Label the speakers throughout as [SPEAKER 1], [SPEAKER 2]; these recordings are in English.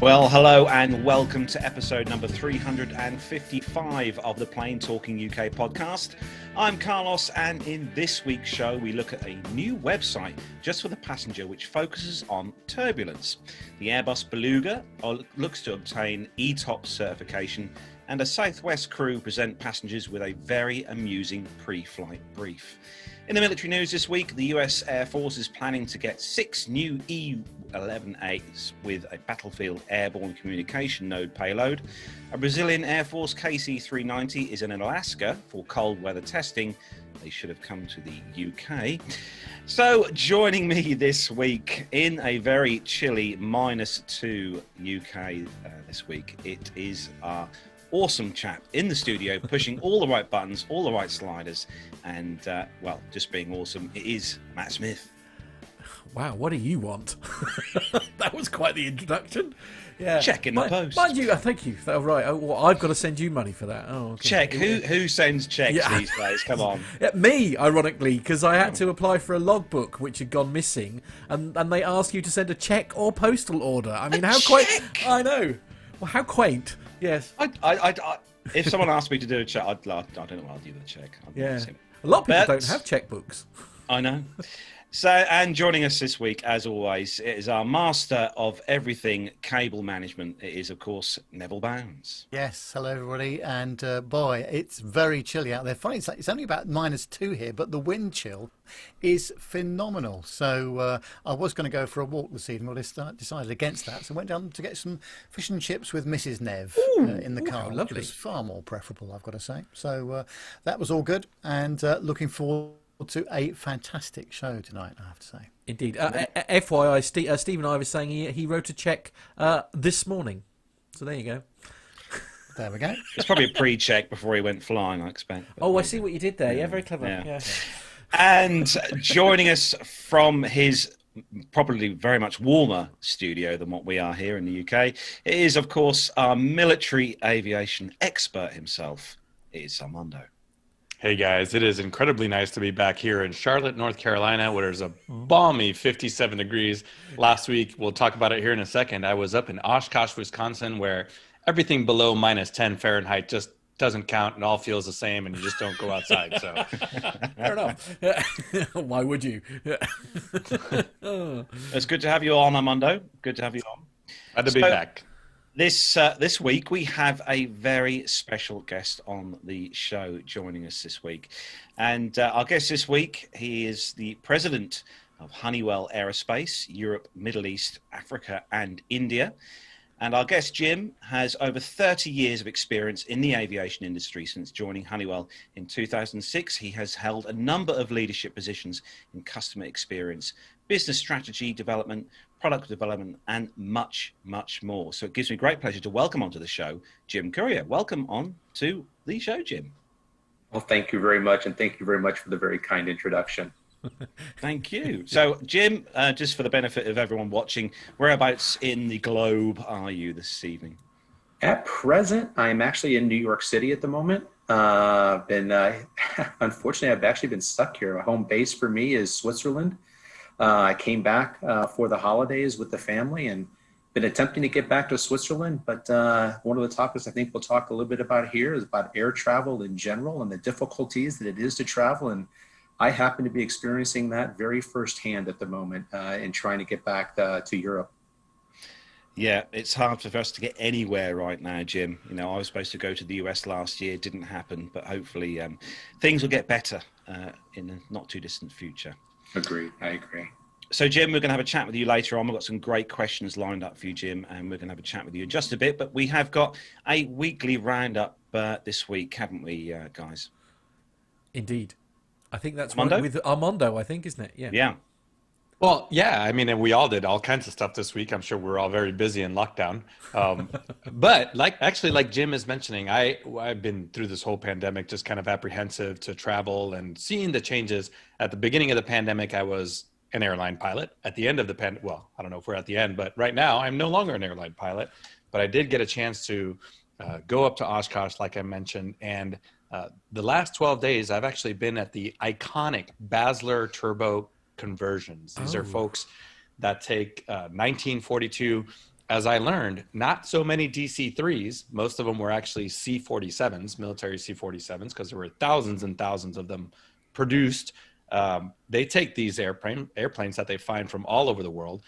[SPEAKER 1] Well, hello and welcome to episode number 355 of the Plane Talking UK podcast. I'm Carlos, and in this week's show we look at a new website just for the passenger which focuses on turbulence. The Airbus Beluga looks to obtain ETOPS certification, and a Southwest crew present passengers with a very amusing pre-flight brief. In the military news this week, the US Air Force is planning to get 6 new E-11As with a battlefield airborne communication node payload. A Brazilian Air Force KC-390 is in Alaska for cold weather testing. They should have come to the UK. So joining me this week in a very chilly -2 UK this week, it is our awesome chap in the studio, pushing all the right buttons, all the right sliders, and, well, just being awesome. It is Matt Smith.
[SPEAKER 2] Wow, what do you want? That was quite the introduction. Yeah,
[SPEAKER 1] Check in the post.
[SPEAKER 2] Mind you, thank you. Oh, right. Oh, well, I've got to send you money for that. Oh, okay.
[SPEAKER 1] Check. Who sends checks these days? Come on.
[SPEAKER 2] Yeah, me, ironically, because I had to apply for a logbook which had gone missing, and they ask you to send a check or postal order. I mean, how quaint. I know. Well, how quaint. Yes.
[SPEAKER 1] If someone asked me to do a check, I don't know what I'll do with a check.
[SPEAKER 2] Yeah. A lot of people don't have checkbooks.
[SPEAKER 1] I know. So, and joining us this week, as always, it is our master of everything cable management. It is, of course, Neville Bounds.
[SPEAKER 3] Yes, hello everybody, and boy, it's very chilly out there. Funny, it's only about -2 here, but the wind chill is phenomenal. So I was going to go for a walk this evening, but I decided against that. So I went down to get some fish and chips with Mrs. Nev in the car,
[SPEAKER 2] lovely.
[SPEAKER 3] which was far more preferable, I've got to say. So that was all good, and looking forward to a fantastic show tonight, I have to say.
[SPEAKER 2] Indeed. FYI, Steve and I was saying he wrote a check this morning. So there you go.
[SPEAKER 3] There we go.
[SPEAKER 1] It's probably a pre-check before he went flying, I expect.
[SPEAKER 2] Oh, I see what you did there. Yeah, very clever. Yeah.
[SPEAKER 1] And joining us from his probably very much warmer studio than what we are here in the UK, it is, of course, our military aviation expert himself. It is Armando.
[SPEAKER 4] Hey guys, it is incredibly nice to be back here in Charlotte, North Carolina, where there's a balmy 57 degrees. Last week, we'll talk about it here in a second, I was up in Oshkosh, Wisconsin, where everything below -10 Fahrenheit just doesn't count and all feels the same, and you just don't go outside. So,
[SPEAKER 2] Fair enough. Why would you?
[SPEAKER 1] It's good to have you on, Armando. Good to have you on.
[SPEAKER 4] Glad to be back.
[SPEAKER 1] This week, we have a very special guest on the show joining us this week. And our guest this week, he is the president of Honeywell Aerospace, Europe, Middle East, Africa, and India. And our guest, Jim, has over 30 years of experience in the aviation industry since joining Honeywell in 2006. He has held a number of leadership positions in customer experience, business strategy development, product development, and much, much more. So it gives me great pleasure to welcome onto the show, Jim Currier. Welcome on to the show, Jim.
[SPEAKER 5] Well, thank you very much, and thank you very much for the very kind introduction.
[SPEAKER 1] Thank you. So, Jim, just for the benefit of everyone watching, whereabouts in the globe are you this evening?
[SPEAKER 5] At present, I'm actually in New York City at the moment. Unfortunately, I've actually been stuck here. A home base for me is Switzerland. I came back for the holidays with the family and been attempting to get back to Switzerland. But one of the topics I think we'll talk a little bit about here is about air travel in general and the difficulties that it is to travel. And I happen to be experiencing that very firsthand at the moment in trying to get back to Europe.
[SPEAKER 1] Yeah, it's hard for us to get anywhere right now, Jim. You know, I was supposed to go to the US last year. It didn't happen, but hopefully things will get better in the not too distant future.
[SPEAKER 5] Agreed. I agree.
[SPEAKER 1] So, Jim, we're going to have a chat with you later on. We've got some great questions lined up for you, Jim, and we're going to have a chat with you in just a bit. But we have got a weekly roundup this week, haven't we, guys?
[SPEAKER 2] Indeed. I think that's
[SPEAKER 1] Armando?
[SPEAKER 2] one with Armando, I think, isn't it? Yeah.
[SPEAKER 1] Yeah.
[SPEAKER 4] Well, yeah, I mean, and we all did all kinds of stuff this week. I'm sure we're all very busy in lockdown. But like Jim is mentioning, I've been through this whole pandemic just kind of apprehensive to travel and seeing the changes. At the beginning of the pandemic, I was an airline pilot. At the end of the well, I don't know if we're at the end, but right now I'm no longer an airline pilot. But I did get a chance to go up to Oshkosh, like I mentioned, and the last 12 days, I've actually been at the iconic Basler turbo conversions. These are folks that take 1942 as I learned, not so many DC-3s. Most of them were actually C-47s, military C-47s, because there were thousands and thousands of them produced. They take these airplanes that they find from all over the world,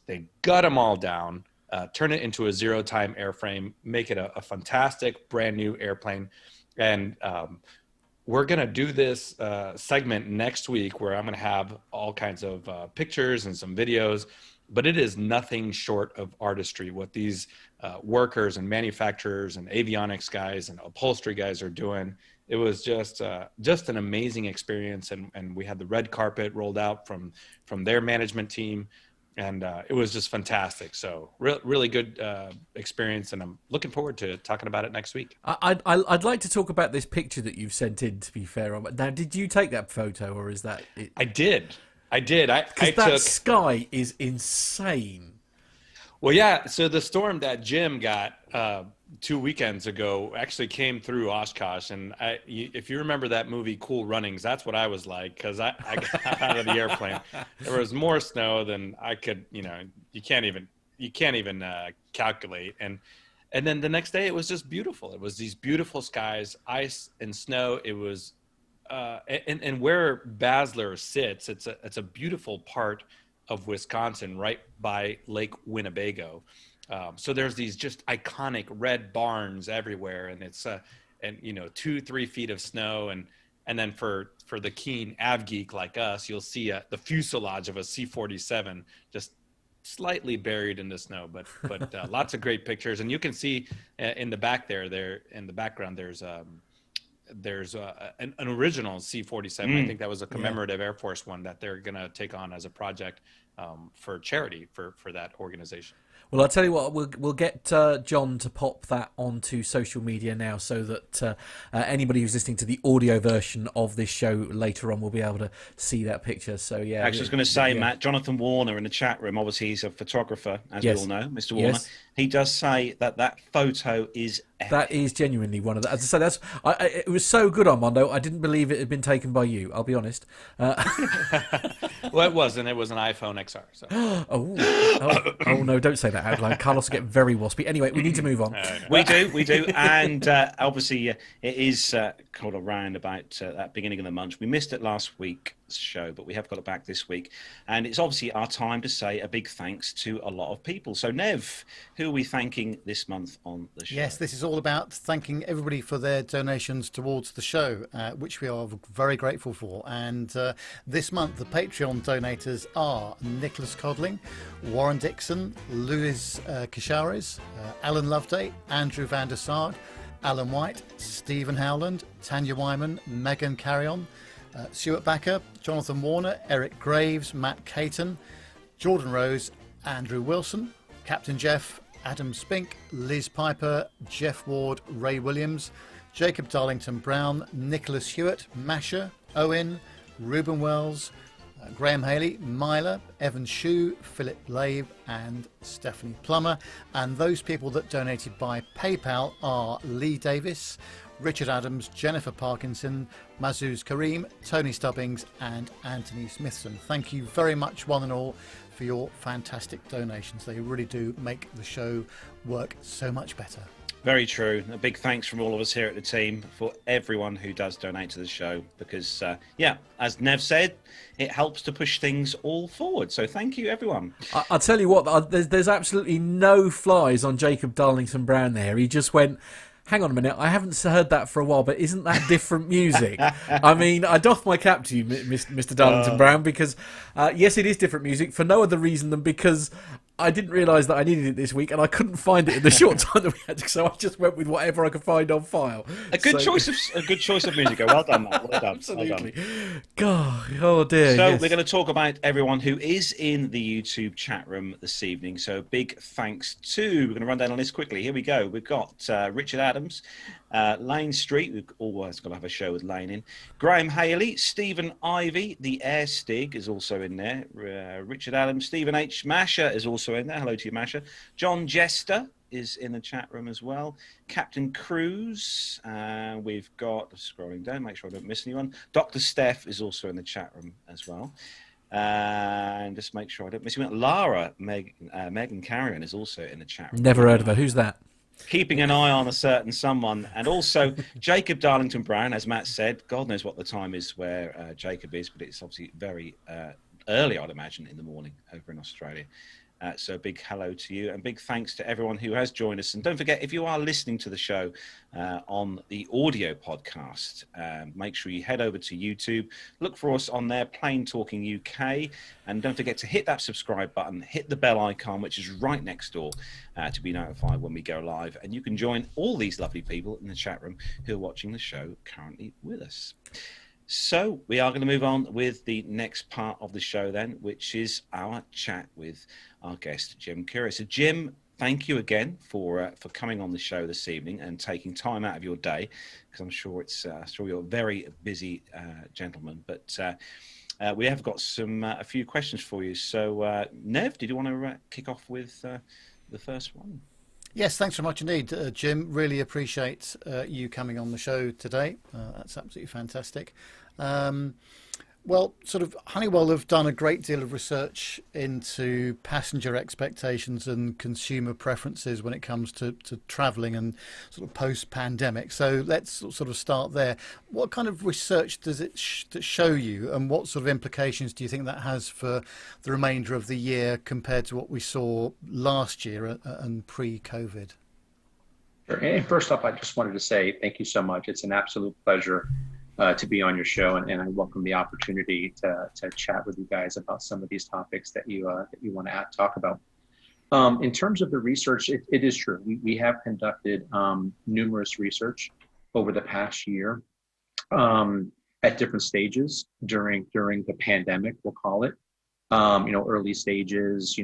[SPEAKER 4] they gut them all down, turn it into a zero-time airframe, make it a fantastic brand new airplane. And we're going to do this segment next week where I'm going to have all kinds of pictures and some videos, but it is nothing short of artistry what these workers and manufacturers and avionics guys and upholstery guys are doing. It was just an amazing experience, and we had the red carpet rolled out from their management team, and it was just fantastic. So really good experience, and I'm looking forward to talking about it next week.
[SPEAKER 2] I'd like to talk about this picture that you've sent in, to be fair. Now, did you take that photo, or is that it?
[SPEAKER 4] I did. Because
[SPEAKER 2] that sky is insane.
[SPEAKER 4] Well, yeah. So the storm that Jim got 2 weekends ago actually came through Oshkosh, and if you remember that movie Cool Runnings, that's what I was like, because I got out of the airplane. There was more snow than I could, you can't even calculate. And then the next day it was just beautiful. It was these beautiful skies, ice and snow. It was and where Basler sits, it's a beautiful part of Wisconsin, right by Lake Winnebago. So there's these just iconic red barns everywhere, and it's 2-3 feet of snow, and then for the keen av geek like us, you'll see the fuselage of a C-47 just slightly buried in the snow, but lots of great pictures. And you can see in the back there in the background there's an original C-47. I think that was a commemorative Air Force one that they're going to take on as a project for charity for that organization.
[SPEAKER 2] Well, I'll tell you what, we'll get John to pop that onto social media now, so that anybody who's listening to the audio version of this show later on will be able to see that picture. So, yeah.
[SPEAKER 1] Actually, I was going to say, Matt, Jonathan Warner in the chat room, obviously he's a photographer, as we all know, Mr. Warner.
[SPEAKER 2] Yes.
[SPEAKER 1] He does say that photo is epic.
[SPEAKER 2] That is genuinely one of the... As I say, it was so good, Armando, I didn't believe it had been taken by you, I'll be honest.
[SPEAKER 4] Well, it wasn't. It was an iPhone XR. So.
[SPEAKER 2] Oh, no, don't say that out loud. Carlos will get very waspy. Anyway, we need to move on.
[SPEAKER 1] We do. And obviously, it is called around about that beginning of the month. We missed it last week's show, but we have got it back this week. And it's obviously our time to say a big thanks to a lot of people. So, Nev, who are we thanking this month on the show?
[SPEAKER 3] Yes, this is all about thanking everybody for their donations towards the show, which we are very grateful for. And this month, the Patreon donators are Nicholas Codling, Warren Dixon, Louis Kishares, Alan Loveday, Andrew van der Sarg, Alan White, Stephen Howland, Tanya Wyman, Megan Carrion, Stuart Backer, Jonathan Warner, Eric Graves, Matt Caton, Jordan Rose, Andrew Wilson, Captain Jeff, Adam Spink, Liz Piper, Jeff Ward, Ray Williams, Jacob Darlington Brown, Nicholas Hewitt, Masha, Owen, Ruben Wells, Graham Haley, Myla, Evan Shue, Philip Lave and Stephanie Plummer. And those people that donated by PayPal are Lee Davis, Richard Adams, Jennifer Parkinson, Mazuz Kareem, Tony Stubbings and Anthony Smithson. Thank you very much, one and all, for your fantastic donations. They really do make the show work so much better.
[SPEAKER 1] Very true. A big thanks from all of us here at the team for everyone who does donate to the show, because, as Nev said, it helps to push things all forward. So thank you, everyone.
[SPEAKER 2] I'll tell you what, there's absolutely no flies on Jacob Darlington Brown there. He just went... Hang on a minute, I haven't heard that for a while, but isn't that different music? I mean, I doff my cap to you, Mr. Darlington Brown, because, yes, it is different music, for no other reason than because I didn't realise that I needed it this week, and I couldn't find it in the short time that we had, so I just went with whatever I could find on file.
[SPEAKER 1] A good choice of music. Well done, Matt. Well done.
[SPEAKER 2] Absolutely.
[SPEAKER 1] Well done.
[SPEAKER 2] God, oh dear.
[SPEAKER 1] So
[SPEAKER 2] yes.
[SPEAKER 1] We're going to talk about everyone who is in the YouTube chat room this evening. So big thanks to, we're going to run down the list quickly. Here we go. We've got Richard Adams, Lane Street. We've always got to have a show with Lane in. Graham Haley, Stephen Ivey, the Air Stig is also in there. Richard Adams, Stephen H. Masher is also in there. Hello to you, Masher. John Jester is in the chat room as well. Captain Cruz. We've got, scrolling down, make sure I don't miss anyone. Dr. Steph is also in the chat room as well. And just make sure I don't miss you. Lara, Megan Carrion is also in the chat room.
[SPEAKER 2] Never heard of her. Who's that?
[SPEAKER 1] Keeping an eye on a certain someone. And also Jacob Darlington Brown, as Matt said. God knows what the time is where Jacob is, but it's obviously very early, I'd imagine, in the morning over in Australia. So a big hello to you and big thanks to everyone who has joined us. And don't forget, if you are listening to the show on the audio podcast, make sure you head over to YouTube, look for us on there, Plain Talking UK. And don't forget to hit that subscribe button, hit the bell icon, which is right next door to be notified when we go live. And you can join all these lovely people in the chat room who are watching the show currently with us. So we are going to move on with the next part of the show then, which is our chat with our guest, Jim Currier. So Jim, thank you again for coming on the show this evening and taking time out of your day, because I'm sure you're a very busy gentleman. But we have got a few questions for you. So Nev, did you want to kick off with the first one?
[SPEAKER 3] Yes, thanks very much indeed, Jim. Really appreciate you coming on the show today. That's absolutely fantastic. Well, sort of Honeywell have done a great deal of research into passenger expectations and consumer preferences when it comes to travelling and sort of post-pandemic. So let's sort of start there. What kind of research does it show you, and what sort of implications do you think that has for the remainder of the year compared to what we saw last year and pre-COVID?
[SPEAKER 5] Sure. And first off, I just wanted to say thank you so much. It's an absolute pleasure to be on your show, and I welcome the opportunity to chat with you guys about some of these topics that you want to talk about. In terms of the research, it is true. We have conducted numerous research over the past year at different stages during the pandemic, we'll call it. Early stages,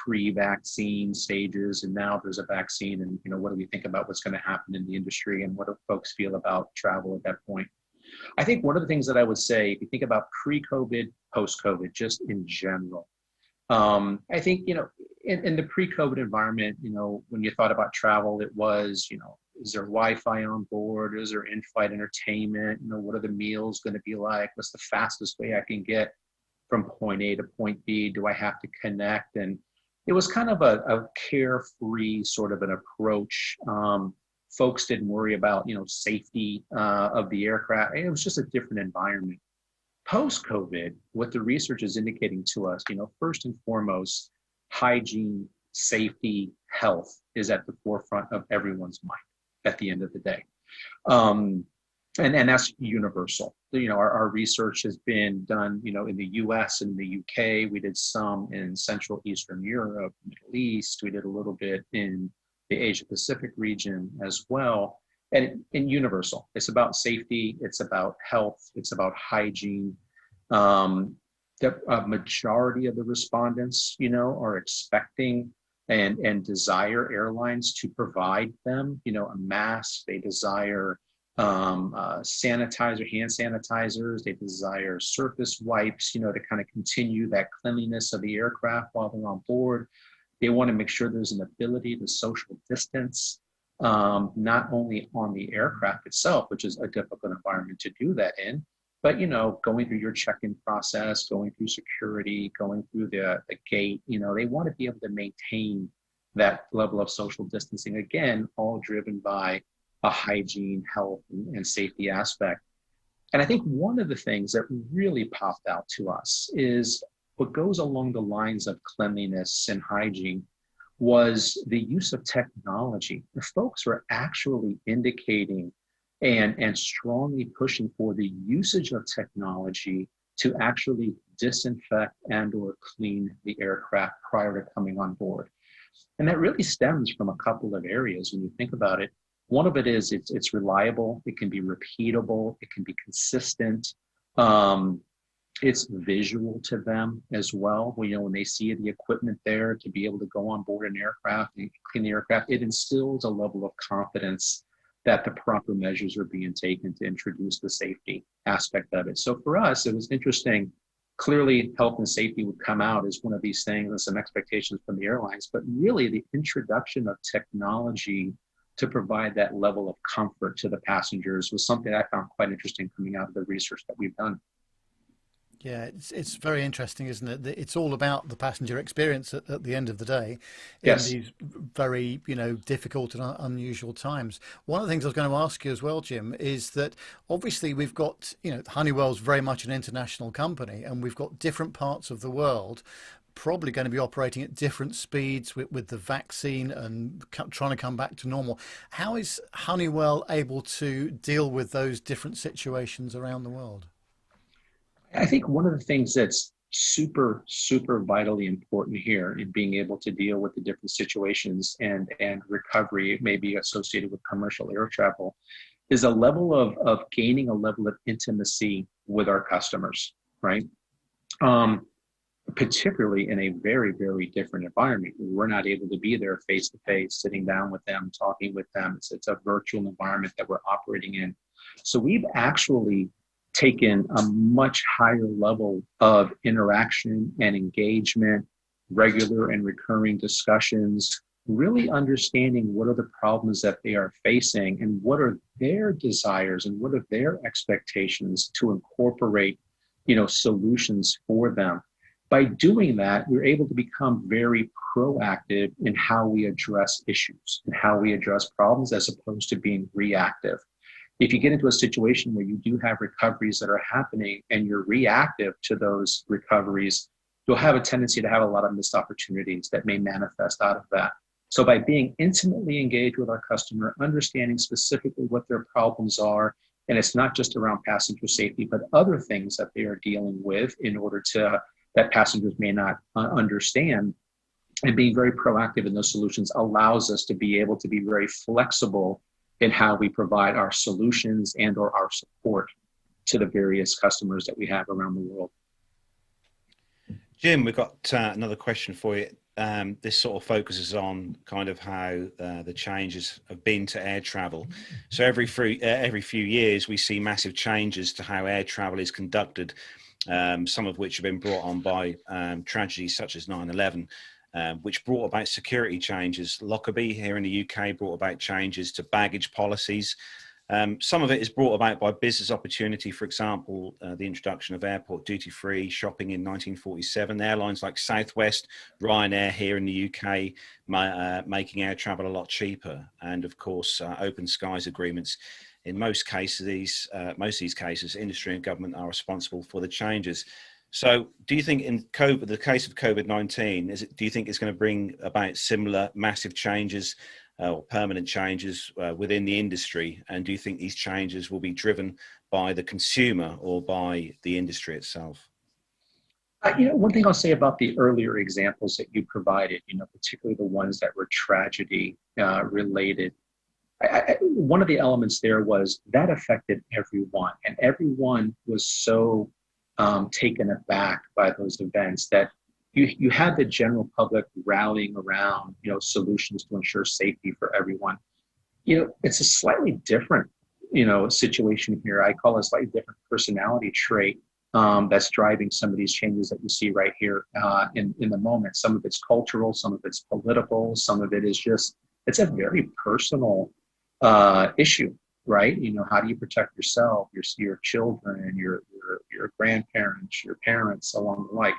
[SPEAKER 5] pre-vaccine stages, and now there's a vaccine, and what do we think about what's going to happen in the industry, and what do folks feel about travel at that point? I think one of the things that I would say, if you think about pre-COVID, post-COVID, just in general, I think, in the pre-COVID environment, when you thought about travel, it was, is there Wi-Fi on board? Is there in-flight entertainment? What are the meals going to be like? What's the fastest way I can get from point A to point B? Do I have to connect? And it was kind of a carefree sort of an approach. Folks didn't worry about, safety of the aircraft. It was just a different environment. Post-COVID, what the research is indicating to us, first and foremost, hygiene, safety, health is at the forefront of everyone's mind at the end of the day. And that's universal. Our research has been done, in the US and the UK. We did some in Central Eastern Europe, Middle East. We did a little bit in the Asia Pacific region as well. And universal. It's about safety. It's about health. It's about hygiene. The majority of the respondents, are expecting and desire airlines to provide them, a mask. They desire sanitizer, hand sanitizers. They desire surface wipes, to kind of continue that cleanliness of the aircraft while they're on board. They want to make sure there's an ability to social distance, not only on the aircraft itself, which is a difficult environment to do that in, but, going through your check-in process, going through security, going through the gate, they want to be able to maintain that level of social distancing, again, all driven by a hygiene, health, and safety aspect. And I think one of the things that really popped out to us is what goes along the lines of cleanliness and hygiene was the use of technology. The folks were actually indicating and strongly pushing for the usage of technology to actually disinfect and or clean the aircraft prior to coming on board. And that really stems from a couple of areas when you think about it. One of it is it's reliable, it can be repeatable, it can be consistent. It's visual to them as well. When they see the equipment there to be able to go on board an aircraft and clean the aircraft, it instills a level of confidence that the proper measures are being taken to introduce the safety aspect of it. So for us, it was interesting. Clearly, health and safety would come out as one of these things and some expectations from the airlines, but really the introduction of technology to provide that level of comfort to the passengers was something I found quite interesting coming out of the research that we've done.
[SPEAKER 3] Yeah, it's very interesting, isn't it? It's all about the passenger experience at the end of the day in
[SPEAKER 5] Yes.
[SPEAKER 3] these very, difficult and unusual times. One of the things I was going to ask you as well, Jim, is that obviously we've got, Honeywell's very much an international company, and we've got different parts of the world probably going to be operating at different speeds with the vaccine and trying to come back to normal. How is Honeywell able to deal with those different situations around the world?
[SPEAKER 5] I think one of the things that's super, super vitally important here in being able to deal with the different situations and recovery maybe associated with commercial air travel is a level of gaining a level of intimacy with our customers, right? Particularly in a very, very different environment. We're not able to be there face to face, sitting down with them, talking with them. It's a virtual environment that we're operating in. So we've actually taken a much higher level of interaction and engagement, regular and recurring discussions, really understanding what are the problems that they are facing and what are their desires and what are their expectations to incorporate, solutions for them. By doing that, we're able to become very proactive in how we address issues and how we address problems as opposed to being reactive. If you get into a situation where you do have recoveries that are happening and you're reactive to those recoveries, you'll have a tendency to have a lot of missed opportunities that may manifest out of that. So by being intimately engaged with our customer, understanding specifically what their problems are, and it's not just around passenger safety, but other things that they are dealing with in order to that passengers may not understand, and being very proactive in those solutions allows us to be able to be very flexible in how we provide our solutions and or our support to the various customers that we have around the world.
[SPEAKER 1] Jim, we've got another question for you. This sort of focuses on kind of how the changes have been to air travel. So every few years, we see massive changes to how air travel is conducted, some of which have been brought on by tragedies such as 9/11. Which brought about security changes. Lockerbie here in the UK brought about changes to baggage policies. Some of it is brought about by business opportunity. For example, the introduction of airport duty-free shopping in 1947. Airlines like Southwest, Ryanair here in the UK, making air travel a lot cheaper. And of course, open skies agreements. In most cases, industry and government are responsible for the changes. So do you think in the case of COVID-19, do you think it's going to bring about similar massive changes or permanent changes within the industry? And do you think these changes will be driven by the consumer or by the industry itself?
[SPEAKER 5] One thing I'll say about the earlier examples that you provided, particularly the ones that were tragedy related, one of the elements there was that affected everyone, and everyone was so taken aback by those events that you had the general public rallying around, solutions to ensure safety for everyone. It's a slightly different, situation here. I call it a slightly different personality trait that's driving some of these changes that you see right here in the moment. Some of it's cultural, some of it's political, some of it is just, it's a very personal issue. Right? How do you protect yourself, your children, your grandparents, your parents, along the like.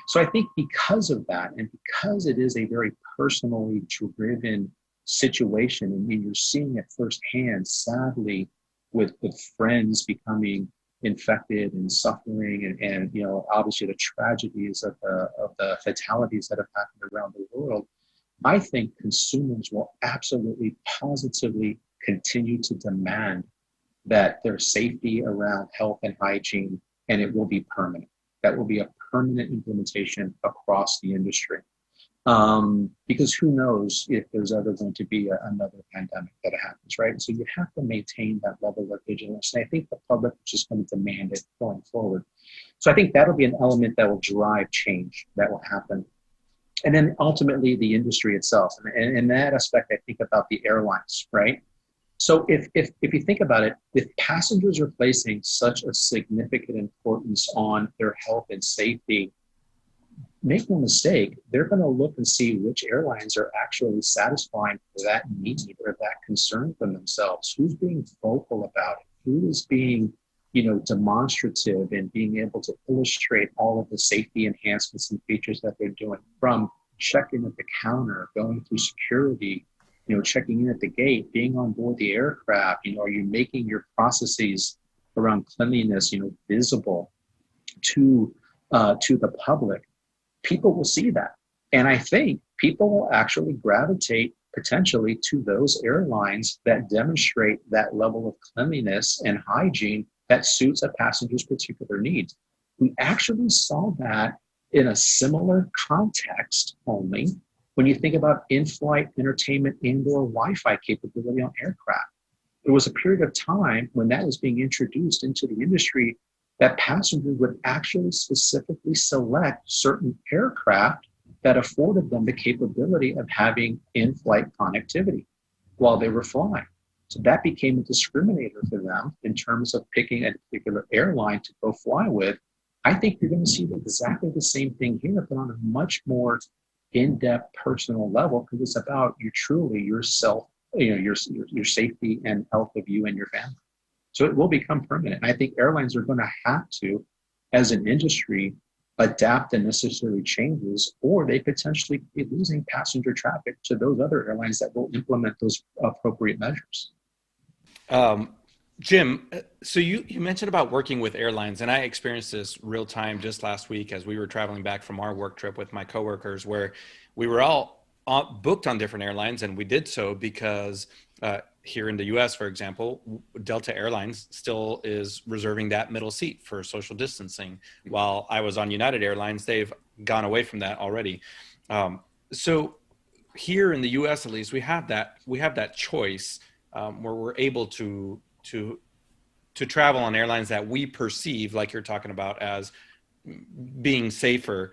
[SPEAKER 5] So I think because of that, and because it is a very personally driven situation, and you're seeing it firsthand, sadly, with friends becoming infected and suffering, and obviously the tragedies of the fatalities that have happened around the world, I think consumers will absolutely, positively continue to demand that there's safety around health and hygiene, and it will be permanent. That will be a permanent implementation across the industry. Because who knows if there's ever going to be another pandemic that happens, right? So you have to maintain that level of vigilance. And I think the public is just going to demand it going forward. So I think that'll be an element that will drive change that will happen. And then ultimately the industry itself. And in that aspect, I think about the airlines, right? So if you think about it, if passengers are placing such a significant importance on their health and safety, make no mistake, they're going to look and see which airlines are actually satisfying that need or that concern from themselves. Who's being vocal about it? Who is being, demonstrative and being able to illustrate all of the safety enhancements and features that they're doing, from checking at the counter, going through security, checking in at the gate, being on board the aircraft. Are you making your processes around cleanliness, visible to the public? People will see that. And I think people will actually gravitate potentially to those airlines that demonstrate that level of cleanliness and hygiene that suits a passenger's particular needs. We actually saw that in a similar context only when you think about in-flight entertainment indoor Wi-Fi capability on aircraft. There was a period of time when that was being introduced into the industry that passengers would actually specifically select certain aircraft that afforded them the capability of having in-flight connectivity while they were flying. So that became a discriminator for them in terms of picking a particular airline to go fly with. I think you're going to see exactly the same thing here, but on a much more in-depth personal level, because it's about yourself, your safety and health of you and your family. So it will become permanent. And I think airlines are going to have to, as an industry, adapt the necessary changes, or they potentially be losing passenger traffic to those other airlines that will implement those appropriate measures.
[SPEAKER 4] Jim, so you mentioned about working with airlines, and I experienced this real time just last week as we were traveling back from our work trip with my coworkers, where we were all booked on different airlines, and we did so because here in the US, for example, Delta Airlines still is reserving that middle seat for social distancing. While I was on United Airlines, they've gone away from that already. So here in the US, at least, we have that choice where we're able to travel on airlines that we perceive, like you're talking about, as being safer.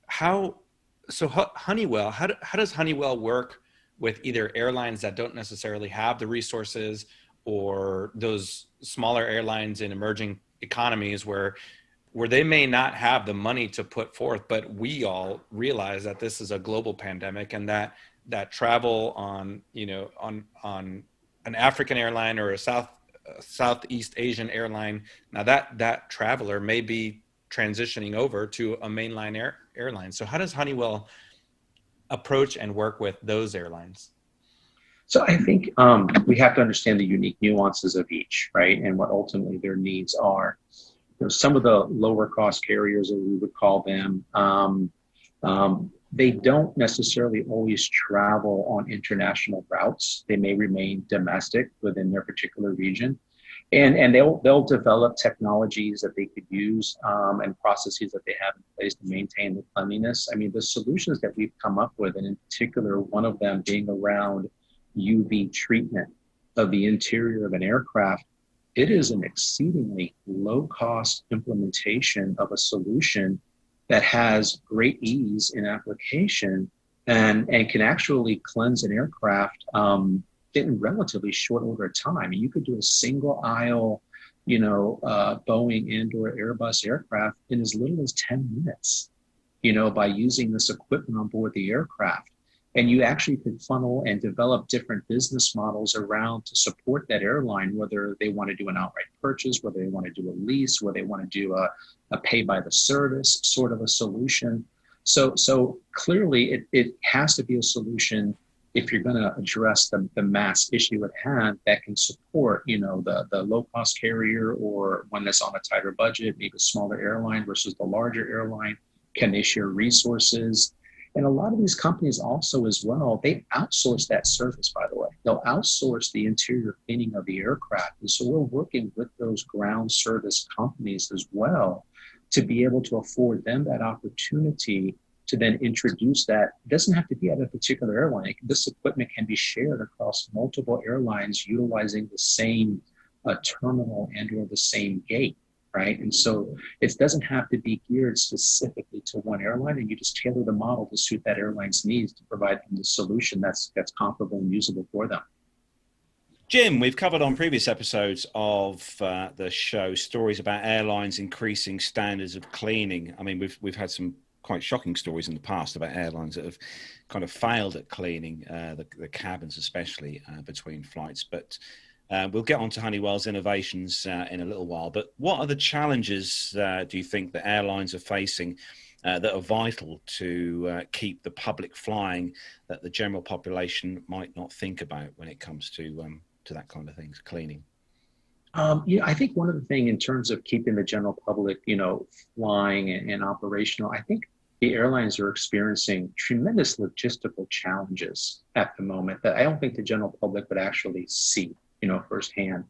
[SPEAKER 4] Honeywell, how does Honeywell work with either airlines that don't necessarily have the resources, or those smaller airlines in emerging economies where they may not have the money to put forth, but we all realize that this is a global pandemic, and that travel on an African airline or a Southeast Asian airline, now that traveler may be transitioning over to a mainline airline. So how does Honeywell approach and work with those airlines?
[SPEAKER 5] So I think we have to understand the unique nuances of each, right? And what ultimately their needs are. Some of the lower cost carriers, as we would call them, they don't necessarily always travel on international routes. They may remain domestic within their particular region. And they'll develop technologies that they could use and processes that they have in place to maintain the cleanliness. I mean, the solutions that we've come up with, and in particular, one of them being around UV treatment of the interior of an aircraft, it is an exceedingly low-cost implementation of a solution that has great ease in application and can actually cleanse an aircraft in relatively short order of time. You could do a single aisle, Boeing and/or Airbus aircraft in as little as 10 minutes, by using this equipment on board the aircraft. And you actually could funnel and develop different business models around to support that airline, whether they want to do an outright purchase, whether they want to do a lease, whether they want to do a pay by the service sort of a solution. So clearly it has to be a solution if you're going to address the mass issue at hand that can support, the low-cost carrier or one that's on a tighter budget, maybe a smaller airline versus the larger airline. Can they share resources? And a lot of these companies also as well, they outsource that service, by the way. They'll outsource the interior cleaning of the aircraft. And so we're working with those ground service companies as well to be able to afford them that opportunity to then introduce that. It doesn't have to be at a particular airline. This equipment can be shared across multiple airlines utilizing the same terminal and or the same gate, right? And so it doesn't have to be geared specifically to one airline, and you just tailor the model to suit that airline's needs to provide them the solution that's comparable and usable for them.
[SPEAKER 1] Jim, we've covered on previous episodes of the show stories about airlines increasing standards of cleaning. I mean, we've had some quite shocking stories in the past about airlines that have kind of failed at cleaning the cabins, especially between flights. But We'll get on to Honeywell's innovations in a little while, but what are the challenges do you think that airlines are facing that are vital to keep the public flying that the general population might not think about when it comes to that kind of things, cleaning?
[SPEAKER 5] I think one of the things in terms of keeping the general public, flying and operational, I think the airlines are experiencing tremendous logistical challenges at the moment that I don't think the general public would actually see, firsthand.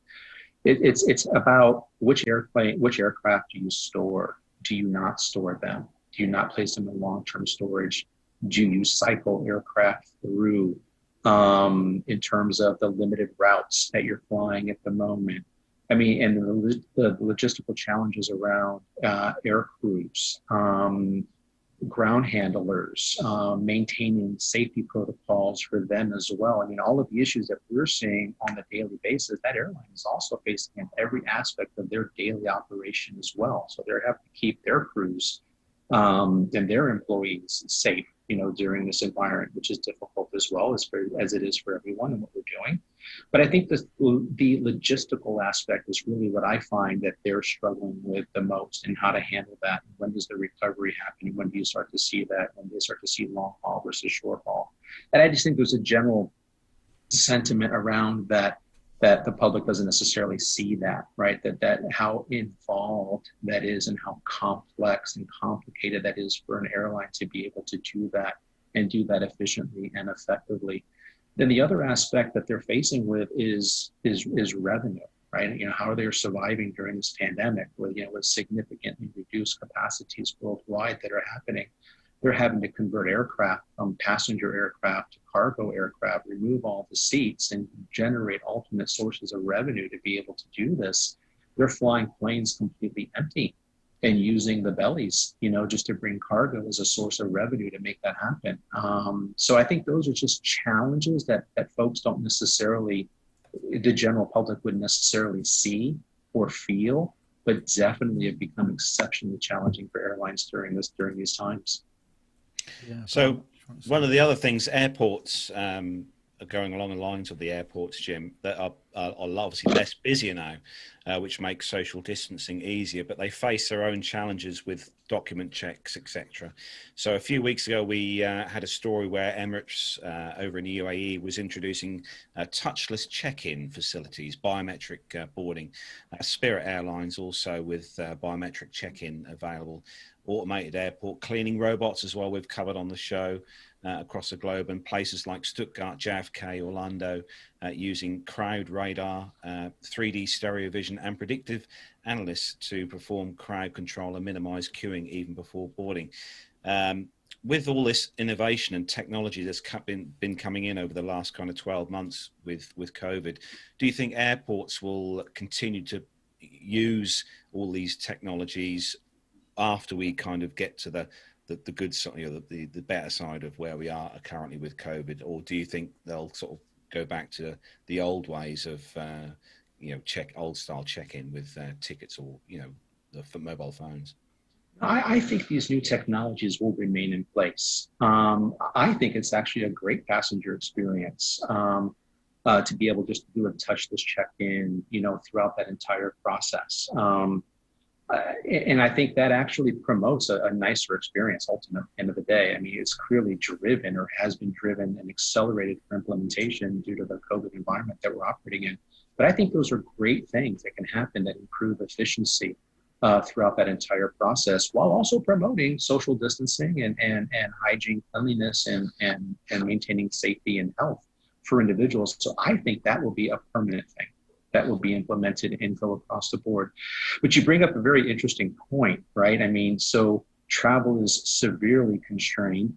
[SPEAKER 5] It's about which aircraft do you store? Do you not store them? Do you not place them in long-term storage? Do you cycle aircraft through in terms of the limited routes that you're flying at the moment? I mean, and the logistical challenges around air crews, ground handlers, maintaining safety protocols for them as well. I mean, all of the issues that we're seeing on a daily basis, that airline is also facing in every aspect of their daily operation as well. So they're having to keep their crews and their employees safe, during this environment, which is difficult as well as it is for everyone and what we're doing. But I think the logistical aspect is really what I find that they're struggling with the most, and how to handle that. When does the recovery happen? When do you start to see that? When do you start to see long haul versus short haul? And I just think there's a general sentiment around that the public doesn't necessarily see that, right? That how involved that is and how complex and complicated that is for an airline to be able to do that and do that efficiently and effectively. Then the other aspect that they're facing with is revenue, right? How are they surviving during this pandemic with significantly reduced capacities worldwide that are happening? They're having to convert aircraft from passenger aircraft to cargo aircraft, remove all the seats, and generate alternate sources of revenue to be able to do this. They're flying planes completely empty and using the bellies, just to bring cargo as a source of revenue to make that happen. So I think those are just challenges that folks don't necessarily, the general public wouldn't necessarily see or feel, but definitely have become exceptionally challenging for airlines during these times.
[SPEAKER 2] Yeah,
[SPEAKER 1] so one of the other things, airports are going along the lines of the airports, Jim, that are obviously less busier now, which makes social distancing easier, but they face their own challenges with document checks, etc. So a few weeks ago, we had a story where Emirates over in the UAE was introducing touchless check-in facilities, biometric boarding. Spirit Airlines also with biometric check-in available. Automated airport cleaning robots as well, we've covered on the show across the globe, and places like Stuttgart, JFK, Orlando, using crowd radar, 3D stereo vision and predictive analysts to perform crowd control and minimize queuing even before boarding. With all this innovation and technology that's been coming in over the last kind of 12 months with COVID, do you think airports will continue to use all these technologies after we kind of get to the good side, the better side of where we are currently with COVID, or do you think they'll sort of go back to the old ways of old style check-in with tickets or the mobile phones?
[SPEAKER 5] I think these new technologies will remain in place. I think it's actually a great passenger experience to be able just to do a touchless check-in, throughout that entire process. And I think that actually promotes a nicer experience ultimately at the end of the day. I mean, it's clearly driven or has been driven and accelerated for implementation due to the COVID environment that we're operating in. But I think those are great things that can happen that improve efficiency throughout that entire process, while also promoting social distancing and hygiene, cleanliness, and maintaining safety and health for individuals. So I think that will be a permanent thing that will be implemented and go across the board. But you bring up a very interesting point, right? I mean, so travel is severely constrained.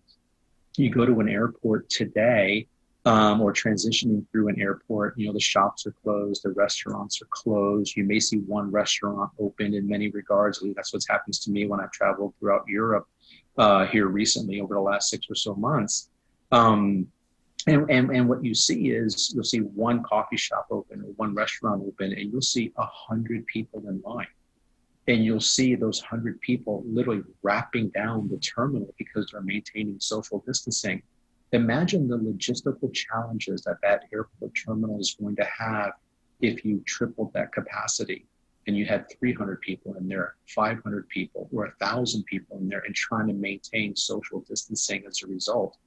[SPEAKER 5] You go to an airport today, or transitioning through an airport, the shops are closed, the restaurants are closed. You may see one restaurant open in many regards. At least that's what happens to me when I've traveled throughout Europe here recently over the last 6 or so months. And what you see is you'll see one coffee shop open or one restaurant open, and you'll see 100 people in line. And you'll see those 100 people literally wrapping down the terminal because they're maintaining social distancing. Imagine the logistical challenges that airport terminal is going to have if you tripled that capacity and you had 300 people in there, 500 people, or 1,000 people in there, and trying to maintain social distancing as a result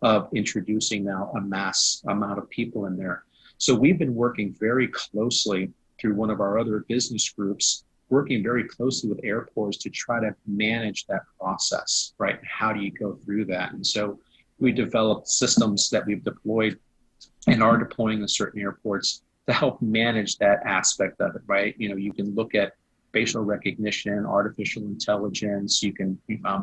[SPEAKER 5] of introducing now a mass amount of people in there. So we've been working very closely through one of our other business groups, working very closely with airports to try to manage that process, right? How do you go through that? And so we developed systems that we've deployed and are deploying in certain airports to help manage that aspect of it, right? You know, you can look at facial recognition, artificial intelligence, you can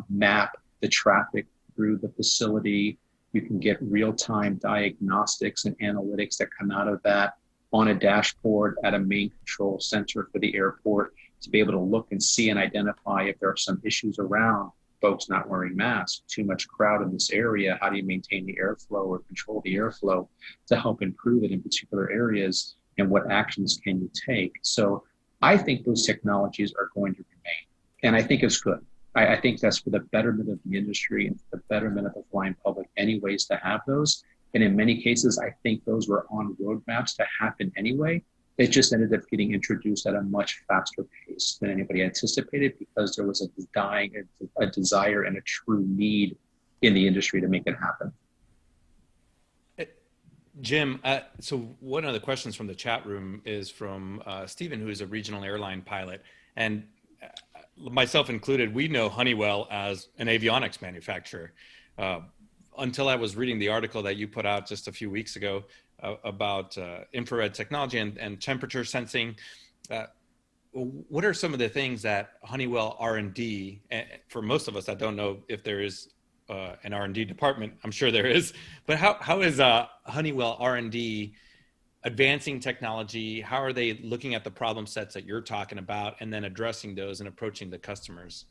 [SPEAKER 5] map the traffic through the facility, you can get real-time diagnostics and analytics that come out of that on a dashboard at a main control center for the airport to be able to look and see and identify if there are some issues around folks not wearing masks, too much crowd in this area, how do you maintain the airflow or control the airflow to help improve it in particular areas, and what actions can you take? So I think those technologies are going to remain, and I think it's good. I think that's for the betterment of the industry and for the betterment of the flying public anyways to have those. And in many cases, I think those were on roadmaps to happen anyway. It just ended up getting introduced at a much faster pace than anybody anticipated because there was a desire and a true need in the industry to make it happen.
[SPEAKER 4] Jim, so one of the questions from the chat room is from Stephen, who is a regional airline pilot. And myself included, we know Honeywell as an avionics manufacturer. Until I was reading the article that you put out just a few weeks ago about infrared technology and temperature sensing. What are some of the things that Honeywell R&D, for most of us that don't know if there is an R&D department, I'm sure there is, but how is Honeywell R&D advancing technology? How are they looking at the problem sets that you're talking about and then addressing those and approaching the customers?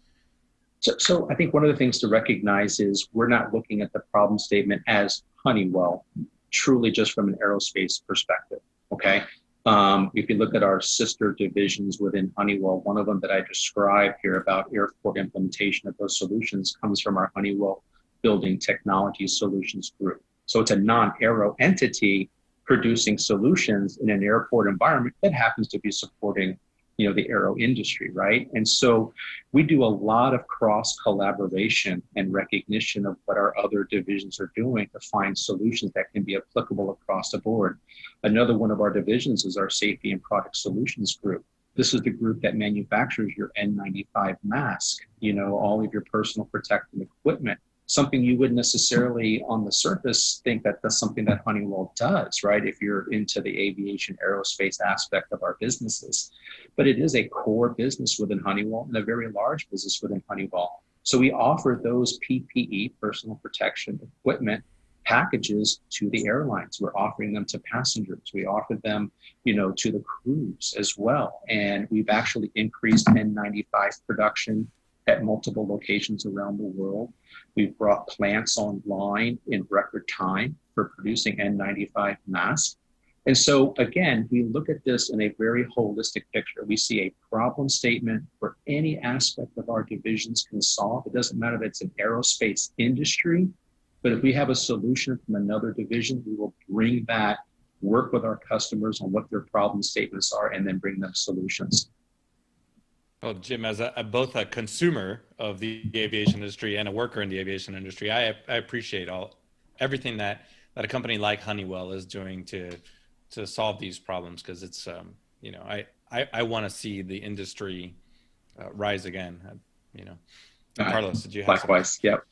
[SPEAKER 5] So I think one of the things to recognize is we're not looking at the problem statement as Honeywell, truly just from an aerospace perspective, okay? If you look at our sister divisions within Honeywell, one of them that I described here about airport implementation of those solutions comes from our Honeywell Building Technology Solutions group. So it's a non-aero entity producing solutions in an airport environment that happens to be supporting the aero industry, right? And so we do a lot of cross collaboration and recognition of what our other divisions are doing to find solutions that can be applicable across the board. Another one of our divisions is our Safety and Product Solutions group. This is the group that manufactures your N95 mask, all of your personal protective equipment, something you wouldn't necessarily on the surface think that that's something that Honeywell does, right? If you're into the aviation aerospace aspect of our businesses. But it is a core business within Honeywell and a very large business within Honeywell. So we offer those PPE, personal protection equipment packages to the airlines. We're offering them to passengers. We offer them, to the crews as well. And we've actually increased N95 production at multiple locations around the world. We've brought plants online in record time for producing N95 masks. And so again, we look at this in a very holistic picture. We see a problem statement where any aspect of our divisions can solve. It doesn't matter if it's an aerospace industry, but if we have a solution from another division, we will bring that, work with our customers on what their problem statements are, and then bring them solutions.
[SPEAKER 4] Well, Jim, as both a consumer of the aviation industry and a worker in the aviation industry, I appreciate everything that a company like Honeywell is doing to solve these problems, because it's I want to see the industry rise again. Carlos, did you have
[SPEAKER 5] likewise? Yep.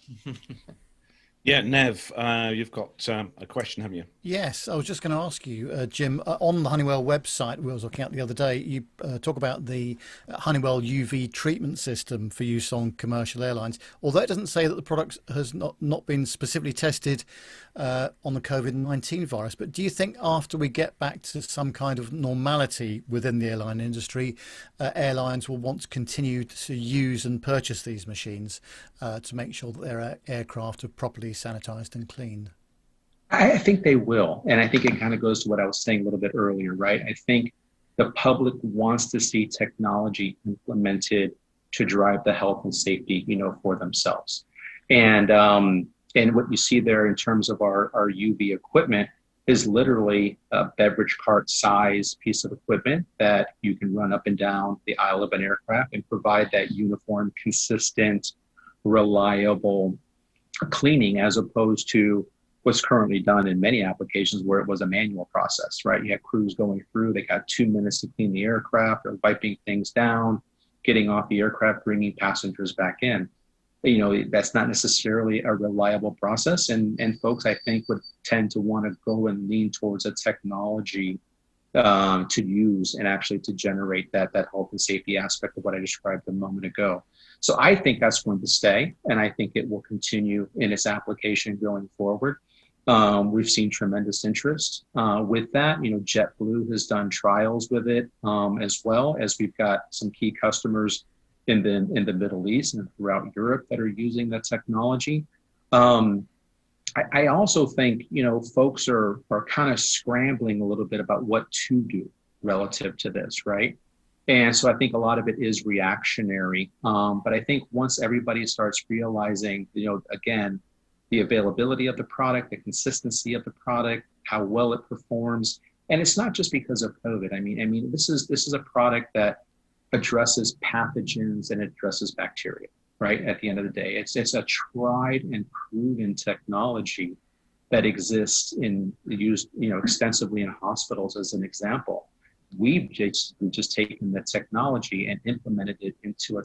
[SPEAKER 1] Yeah, Nev, you've got a question, haven't you?
[SPEAKER 3] Yes, I was just going to ask you, Jim, on the Honeywell website we was looking at the other day, you talk about the Honeywell UV treatment system for use on commercial airlines. Although it doesn't say that the product has not been specifically tested on the COVID-19 virus, but do you think after we get back to some kind of normality within the airline industry, airlines will want to continue to use and purchase these machines to make sure that their aircraft are properly sanitized and cleaned?
[SPEAKER 5] I think they will. And I think it kind of goes to what I was saying a little bit earlier, right? I think the public wants to see technology implemented to drive the health and safety, for themselves. And what you see there in terms of our UV equipment, is literally a beverage cart size piece of equipment that you can run up and down the aisle of an aircraft and provide that uniform, consistent, reliable cleaning, as opposed to what's currently done in many applications where it was a manual process, right? You had crews going through, they got 2 minutes to clean the aircraft or wiping things down, getting off the aircraft, bringing passengers back in. You know, that's not necessarily a reliable process. And folks, I think, would tend to want to go and lean towards a technology to use and actually to generate that health and safety aspect of what I described a moment ago. So I think that's going to stay, and I think it will continue in its application going forward. We've seen tremendous interest with that. You know, JetBlue has done trials with it, as well as we've got some key customers in the Middle East and throughout Europe that are using that technology. I also think, you know, folks are kind of scrambling a little bit about what to do relative to this, right? And so I think a lot of it is reactionary. But I think once everybody starts realizing, you know, again, the availability of the product, the consistency of the product, how well it performs, and it's not just because of COVID. I mean, this is a product that addresses pathogens and addresses bacteria, right? At the end of the day, it's a tried and proven technology that exists used, you know, extensively in hospitals as an example. We've just taken the technology and implemented it into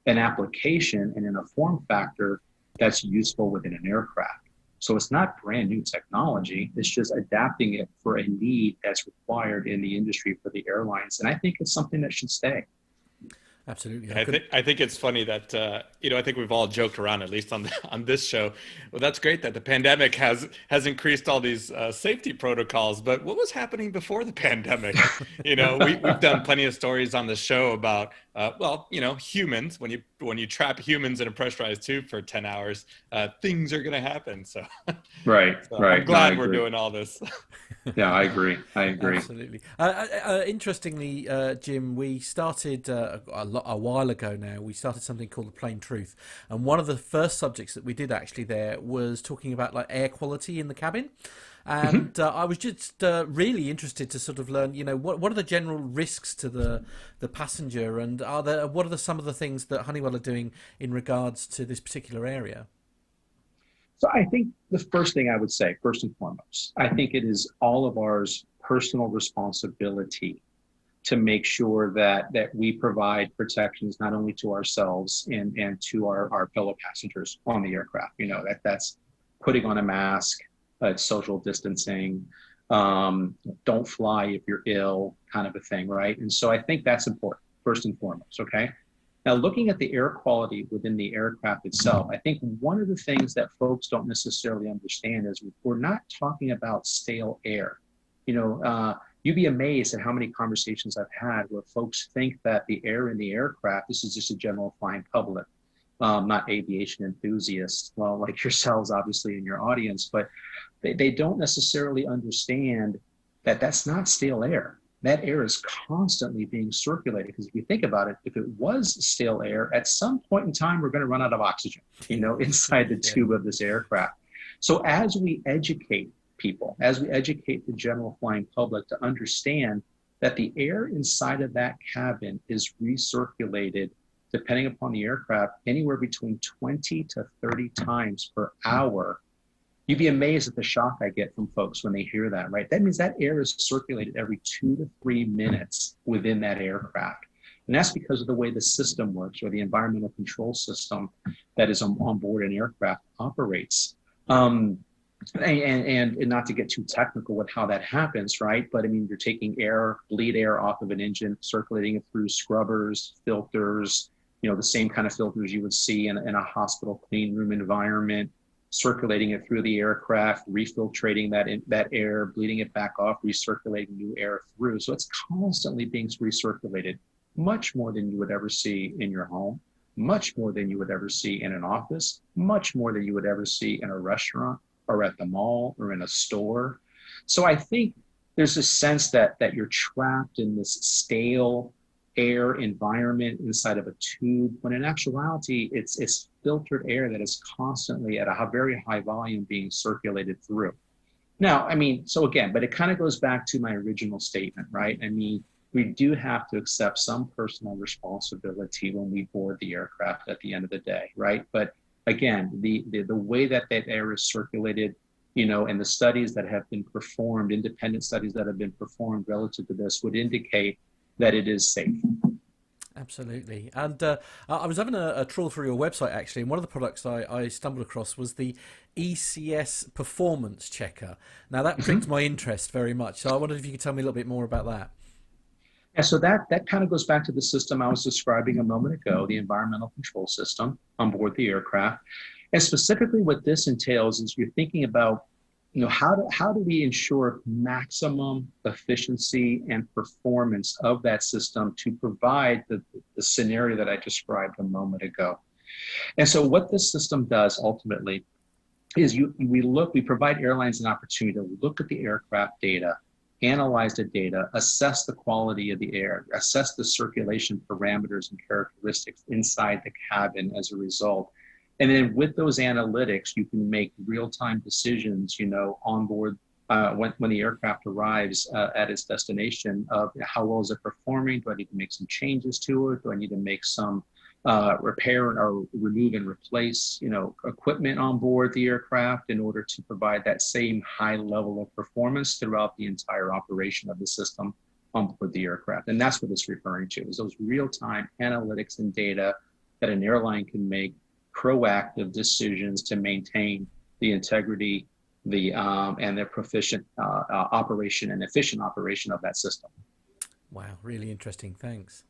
[SPEAKER 5] an application and in a form factor that's useful within an aircraft. So it's not brand new technology. It's just adapting it for a need that's required in the industry for the airlines. And I think it's something that should stay.
[SPEAKER 2] Absolutely.
[SPEAKER 4] I think it's funny that you know, I think we've all joked around, at least on this show. Well, that's great that the pandemic has increased all these safety protocols. But what was happening before the pandemic? You know, we've done plenty of stories on the show about well, you know, humans. When you trap humans in a pressurized tube for 10 hours, things are going to happen. So
[SPEAKER 5] right.
[SPEAKER 4] I'm glad we're doing all this.
[SPEAKER 5] Yeah, I agree.
[SPEAKER 2] Absolutely. Interestingly, Jim, we started a while ago now. We started something called The Plain Truth, and one of the first subjects that we did actually there was talking about like air quality in the cabin. And I was just really interested to sort of learn, you know, what are the general risks to the passenger, and what are some of the things that Honeywell are doing in regards to this particular area?
[SPEAKER 5] So I think the first thing I would say, first and foremost, I think it is all of ours personal responsibility to make sure that we provide protections not only to ourselves and to our fellow passengers on the aircraft. You know, that's putting on a mask, social distancing, don't fly if you're ill, kind of a thing, right? And so I think that's important, first and foremost, okay? Now, looking at the air quality within the aircraft itself, I think one of the things that folks don't necessarily understand is we're not talking about stale air. You know, you'd be amazed at how many conversations I've had where folks think that the air in the aircraft, this is just a general flying public, not aviation enthusiasts, well, like yourselves, obviously, in your audience, but they don't necessarily understand that that's not stale air. That air is constantly being circulated, because if you think about it, if it was stale air, at some point in time, we're going to run out of oxygen, you know, inside the tube of this aircraft. So as we educate people, as we educate the general flying public to understand that the air inside of that cabin is recirculated, depending upon the aircraft, anywhere between 20 to 30 times per hour, you'd be amazed at the shock I get from folks when they hear that, right? That means that air is circulated every 2 to 3 minutes within that aircraft. And that's because of the way the system works, or the environmental control system that is on board an aircraft operates. And not to get too technical with how that happens, right? But I mean, you're taking bleed air off of an engine, circulating it through scrubbers, filters, you know, the same kind of filters you would see in a hospital clean room environment, circulating it through the aircraft, refiltrating that air, bleeding it back off, recirculating new air through. So it's constantly being recirculated, much more than you would ever see in your home, much more than you would ever see in an office, much more than you would ever see in a restaurant or at the mall or in a store. So I think there's a sense that you're trapped in this stale air environment inside of a tube, when in actuality, it's filtered air that is constantly at a very high volume being circulated through. Now, I mean, so again, but it kind of goes back to my original statement, right? I mean, we do have to accept some personal responsibility when we board the aircraft at the end of the day, right? But again, the way that air is circulated, you know, and the studies that have been performed, independent studies that have been performed relative to this would indicate that it is safe.
[SPEAKER 2] Absolutely. And I was having a trawl through your website, actually, and one of the products I stumbled across was the Ecs Performance Checker. Now, that piqued my interest very much. So I wondered if you could tell me a little bit more about that.
[SPEAKER 5] Yeah, so that kind of goes back to the system I was describing a moment ago, the environmental control system on board the aircraft. And specifically what this entails is you're thinking about, you know, how do we ensure maximum efficiency and performance of that system to provide the scenario that I described a moment ago. And so what this system does ultimately is we provide airlines an opportunity to look at the aircraft data, analyze the data, assess the quality of the air, assess the circulation parameters and characteristics inside the cabin as a result. And then with those analytics, you can make real-time decisions, you know, on board when the aircraft arrives at its destination of how well is it performing? Do I need to make some changes to it? Do I need to make some repair or remove and replace, you know, equipment on board the aircraft in order to provide that same high level of performance throughout the entire operation of the system on board the aircraft? And that's what it's referring to, is those real-time analytics and data that an airline can make proactive decisions to maintain the integrity, and their proficient operation and efficient operation of that system.
[SPEAKER 2] Wow, really interesting. Thanks.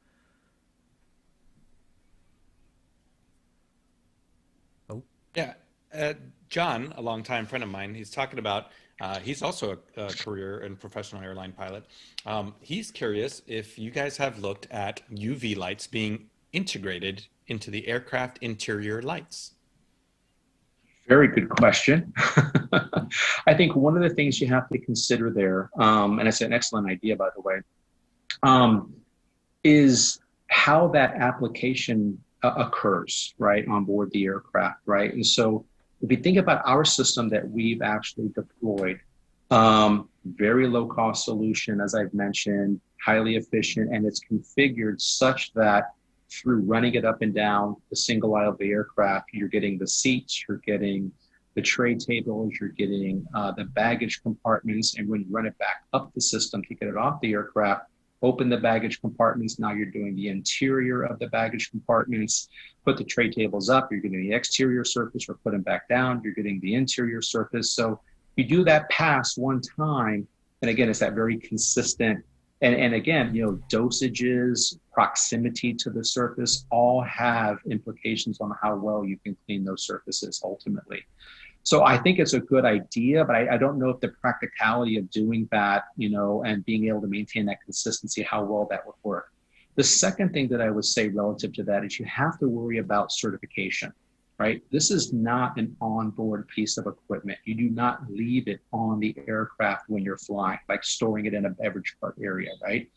[SPEAKER 2] Oh,
[SPEAKER 4] yeah. John, a longtime friend of mine, he's talking about, he's also a career and professional airline pilot. He's curious if you guys have looked at UV lights being integrated into the aircraft interior lights.
[SPEAKER 5] Very good question. I think one of the things you have to consider there, and it's an excellent idea, by the way, is how that application occurs, right, on board the aircraft, right? And so if you think about our system that we've actually deployed, very low cost solution, as I've mentioned, highly efficient, and it's configured such that through running it up and down the single aisle of the aircraft, you're getting the seats, you're getting the tray tables, you're getting the baggage compartments. And when you run it back up the system to get it off the aircraft, open the baggage compartments. Now you're doing the interior of the baggage compartments, put the tray tables up, you're getting the exterior surface, or put them back down, you're getting the interior surface. So you do that pass one time, and again, it's that very consistent. And again, you know, dosages, proximity to the surface all have implications on how well you can clean those surfaces ultimately. So I think it's a good idea, but I don't know if the practicality of doing that, you know, and being able to maintain that consistency, how well that would work. The second thing that I would say relative to that is you have to worry about certification, right? This is not an onboard piece of equipment. You do not leave it on the aircraft when you're flying, like storing it in a beverage cart area, right?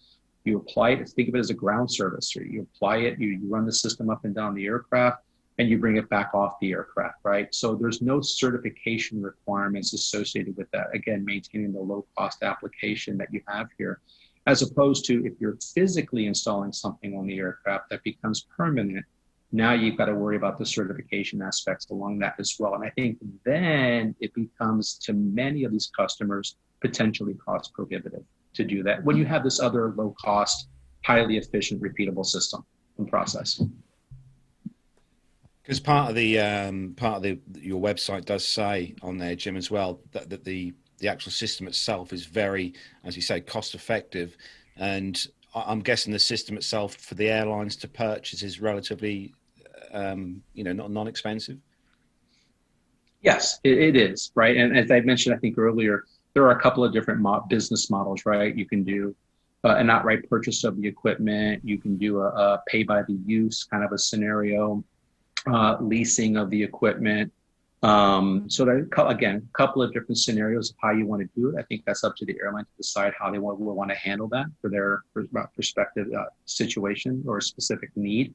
[SPEAKER 5] You apply it, think of it as a ground service, or you apply it, you run the system up and down the aircraft, and you bring it back off the aircraft, right? So there's no certification requirements associated with that. Again, maintaining the low cost application that you have here, as opposed to if you're physically installing something on the aircraft that becomes permanent. Now you've got to worry about the certification aspects along that as well. And I think then it becomes, to many of these customers, potentially cost prohibitive to do that when you have this other low cost, highly efficient, repeatable system and process.
[SPEAKER 1] Because part of your website does say on there, Jim, as well, that the actual system itself is very, as you say, cost effective. And I'm guessing the system itself for the airlines to purchase is relatively, not non-expensive.
[SPEAKER 5] Yes, it is, right. And as I mentioned, I think earlier, there are a couple of different business models, right? You can do an outright purchase of the equipment. You can do a pay by the use kind of a scenario, leasing of the equipment. So that, again, a couple of different scenarios of how you want to do it. I think that's up to the airline to decide how they will want to handle that for their prospective situation or specific need.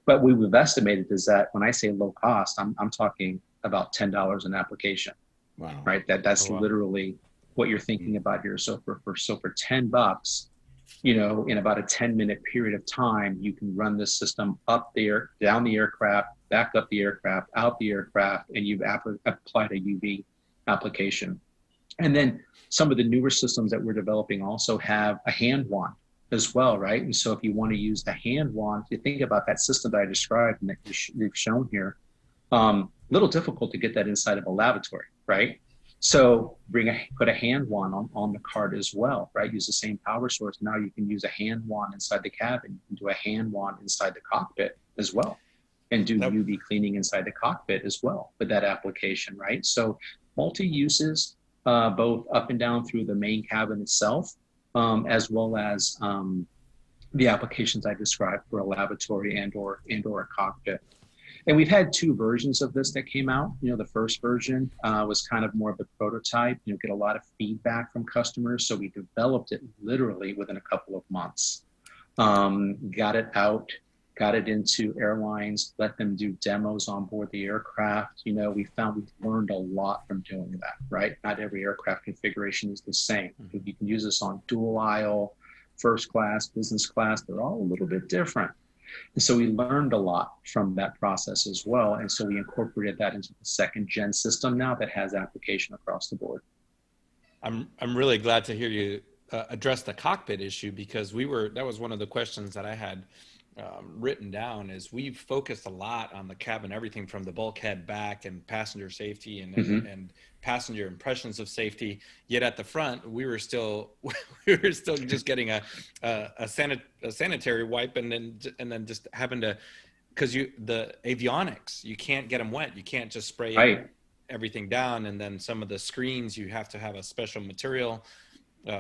[SPEAKER 5] But what we've estimated is that when I say low cost, I'm talking about $10 an application.
[SPEAKER 1] Wow.
[SPEAKER 5] Right? That's literally what you're thinking about here. So for $10, in about a 10-minute period of time, you can run this system up there, down the aircraft, back up the aircraft, out the aircraft, and you've applied a UV application. And then some of the newer systems that we're developing also have a hand wand as well, right? And so if you want to use the hand wand, you think about that system that I described and that you've shown here, little difficult to get that inside of a lavatory, right? So put a hand wand on the cart as well, right? Use the same power source. Now you can use a hand wand inside the cabin. You can do a hand wand inside the cockpit as well, and do UV cleaning inside the cockpit as well with that application, right? So multi-uses, both up and down through the main cabin itself, as well as the applications I described for a lavatory and or a cockpit. And we've had 2 versions of this that came out. The first version was kind of more of the prototype, get a lot of feedback from customers. So we developed it literally within a couple of months. Got it out, got it into airlines, let them do demos on board the aircraft. We learned a lot from doing that, right? Not every aircraft configuration is the same. You can use this on dual aisle, first class, business class. They're all a little bit different. And so we learned a lot from that process as well. And so we incorporated that into the 2nd gen system now that has application across the board.
[SPEAKER 4] I'm really glad to hear you address the cockpit issue, because that was one of the questions that I had written down. Is we've focused a lot on the cabin, everything from the bulkhead back and passenger safety and passenger impressions of safety. Yet at the front, we were still just getting a sanitary wipe and then just having to, because the avionics, you can't get them wet. You can't just spray everything down, and then some of the screens you have to have a special material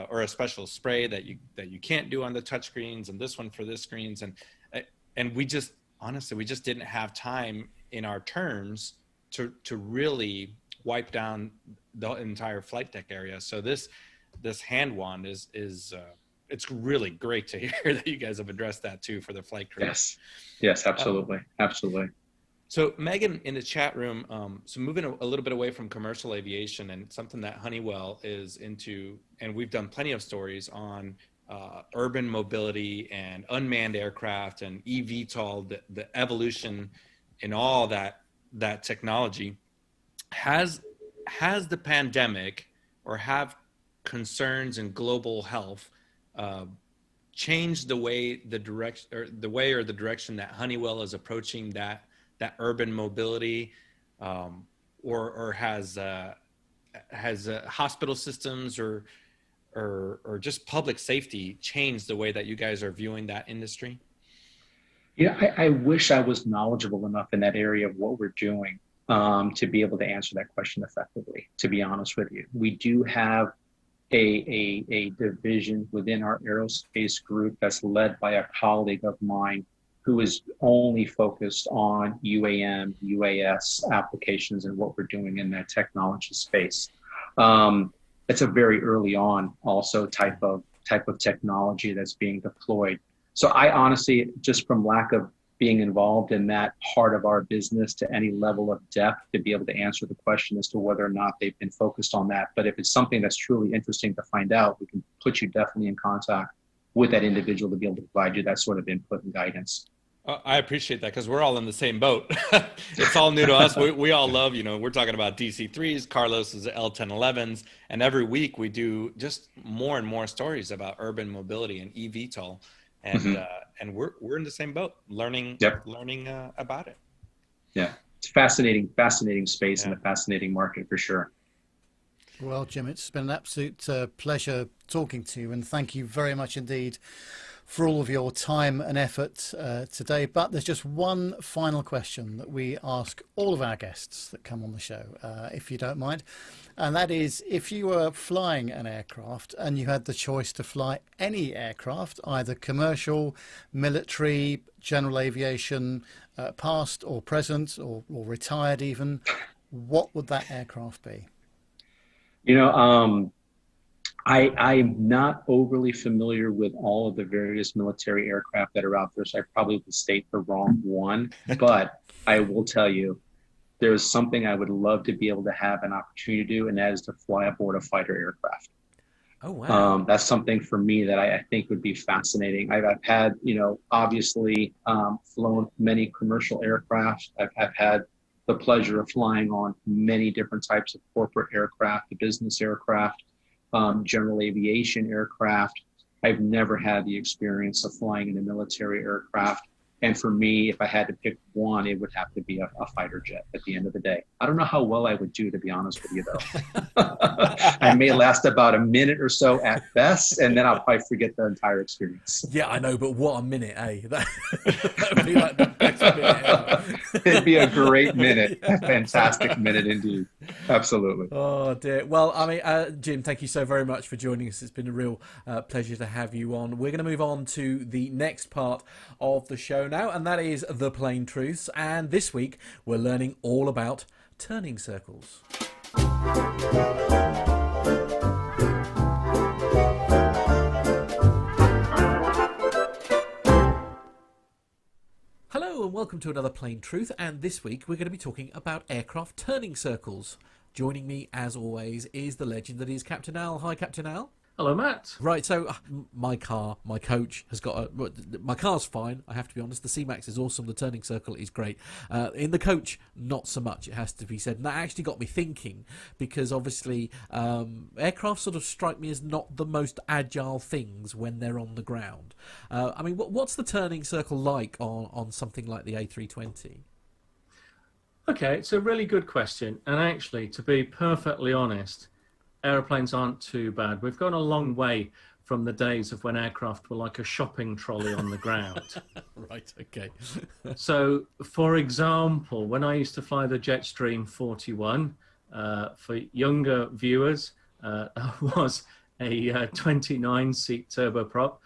[SPEAKER 4] or a special spray that you can't do on the touch screens, and this one for this screens, and we just didn't have time in our terms to really wipe down the entire flight deck area. So this hand wand is it's really great to hear that you guys have addressed that too for the flight crew.
[SPEAKER 5] Yes, absolutely. Absolutely.
[SPEAKER 4] So Megan in the chat room, so moving a little bit away from commercial aviation and something that Honeywell is into, and we've done plenty of stories on urban mobility and unmanned aircraft and eVTOL, the evolution in all that technology. Has the pandemic, or have concerns in global health changed the direction that Honeywell is approaching that urban mobility, or has hospital systems or just public safety changed the way that you guys are viewing that industry?
[SPEAKER 5] I wish I was knowledgeable enough in that area of what we're doing to be able to answer that question effectively, to be honest with you. We do have a division within our aerospace group that's led by a colleague of mine who is only focused on UAM, UAS applications and what we're doing in that technology space. It's a very early on also type of technology that's being deployed. So I honestly, just from lack of being involved in that part of our business to any level of depth to be able to answer the question as to whether or not they've been focused on that. But if it's something that's truly interesting to find out, we can put you definitely in contact with that individual to be able to provide you that sort of input and guidance.
[SPEAKER 4] I appreciate that, because we're all in the same boat. It's all new to us. We all love, we're talking about DC-3s, Carlos is L-1011s, and every week we do just more and more stories about urban mobility and eVTOL, and we're in the same boat, learning about it.
[SPEAKER 5] Yeah, it's fascinating space and a fascinating market for sure.
[SPEAKER 3] Well, Jim, it's been an absolute pleasure talking to you, and thank you very much indeed for all of your time and effort today. But there's just one final question that we ask all of our guests that come on the show, if you don't mind. And that is, if you were flying an aircraft and you had the choice to fly any aircraft, either commercial, military, general aviation, past or present or retired even, what would that aircraft be?
[SPEAKER 5] I'm not overly familiar with all of the various military aircraft that are out there, so I probably would state the wrong one. But I will tell you, there's something I would love to be able to have an opportunity to do, and that is to fly aboard a fighter aircraft.
[SPEAKER 2] Oh, wow.
[SPEAKER 5] That's something for me that I think would be fascinating. I've had, obviously flown many commercial aircraft. I've had the pleasure of flying on many different types of corporate aircraft, business aircraft, general aviation aircraft. I've never had the experience of flying in a military aircraft. And for me, if I had to pick one, it would have to be a fighter jet at the end of the day. I don't know how well I would do, to be honest with you, though. I may last about a minute or so at best, and then I'll probably forget the entire experience.
[SPEAKER 2] Yeah, I know, but what a minute, eh? That would be like the best minute ever.
[SPEAKER 5] It'd be a great minute. A fantastic minute indeed. Absolutely.
[SPEAKER 2] Oh, dear. Well, I mean, Jim, thank you so very much for joining us. It's been a real pleasure to have you on. We're going to move on to the next part of the show now, and that is the plain truths. And this week we're learning all about turning circles. Hello and welcome to another Plain Truth, and this week we're going to be talking about aircraft turning circles. Joining me as always is the legend that is Captain Al. Hi, Captain Al.
[SPEAKER 6] Hello, Matt.
[SPEAKER 2] Right, so my coach has got my car's fine, I have to be honest. The C-Max is awesome, the turning circle is great. In the coach, not so much, it has to be said. And that actually got me thinking, because obviously aircraft sort of strike me as not the most agile things when they're on the ground. I mean, what's the turning circle like on something like the A320?
[SPEAKER 6] Okay, it's a really good question. And actually, to be perfectly honest, aeroplanes aren't too bad. We've gone a long way from the days of when aircraft were like a shopping trolley on the ground.
[SPEAKER 2] Right, okay.
[SPEAKER 6] So, for example, when I used to fly the Jetstream 41, for younger viewers, was a 29-seat turboprop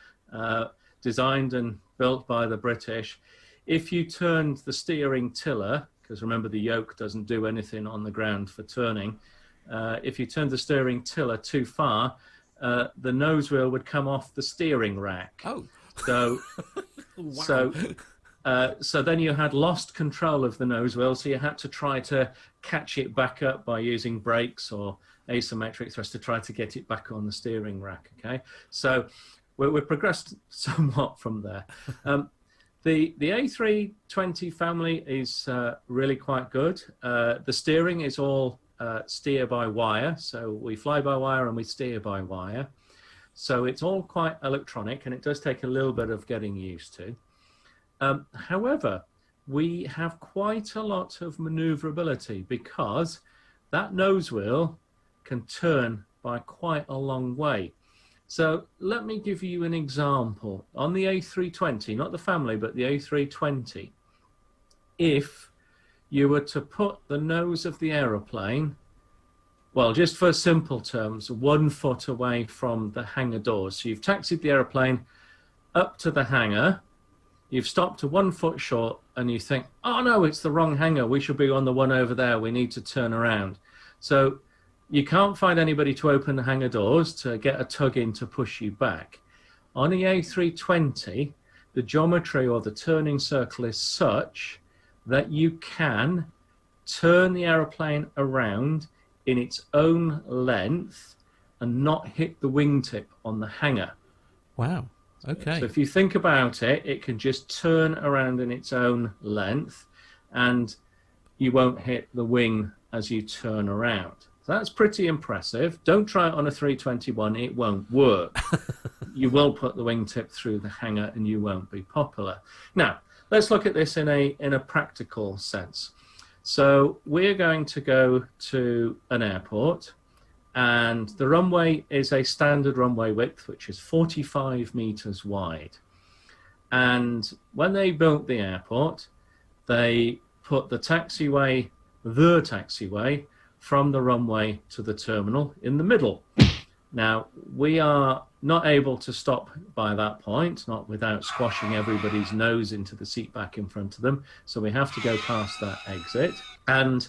[SPEAKER 6] designed and built by the British. If you turned the steering tiller, because remember the yoke doesn't do anything on the ground for turning, if you turned the steering tiller too far, the nose wheel would come off the steering rack.
[SPEAKER 2] Oh.
[SPEAKER 6] So,
[SPEAKER 2] Wow.
[SPEAKER 6] so then you had lost control of the nose wheel, so you had to try to catch it back up by using brakes or asymmetric thrust to try to get it back on the steering rack. Okay, so we've progressed somewhat from there. The A320 family is really quite good. The steering is all steer by wire, so we fly by wire and we steer by wire, so it's all quite electronic, and it does take a little bit of getting used to. However, we have quite a lot of maneuverability, because that nose wheel can turn by quite a long way. So let me give you an example. On the A320, not the family, but the A320, if you were to put the nose of the aeroplane, well, just for simple terms, 1 foot away from the hangar doors. So you've taxied the aeroplane up to the hangar, you've stopped to 1 foot short, and you think, oh no, it's the wrong hangar, we should be on the one over there, we need to turn around. So you can't find anybody to open the hangar doors to get a tug in to push you back. On the A320, the geometry or the turning circle is such that you can turn the aeroplane around in its own length and not hit the wingtip on the hangar.
[SPEAKER 2] Wow. Okay.
[SPEAKER 6] So if you think about it, it can just turn around in its own length and you won't hit the wing as you turn around. So that's pretty impressive. Don't try it on a 321, it won't work. You will put the wingtip through the hangar and you won't be popular. Now, let's look at this in a practical sense. So we're going to go to an airport, and the runway is a standard runway width, which is 45 meters wide. And when they built the airport, they put the taxiway from the runway to the terminal in the middle. Now, we are not able to stop by that point, not without squashing everybody's nose into the seat back in front of them. So we have to go past that exit. And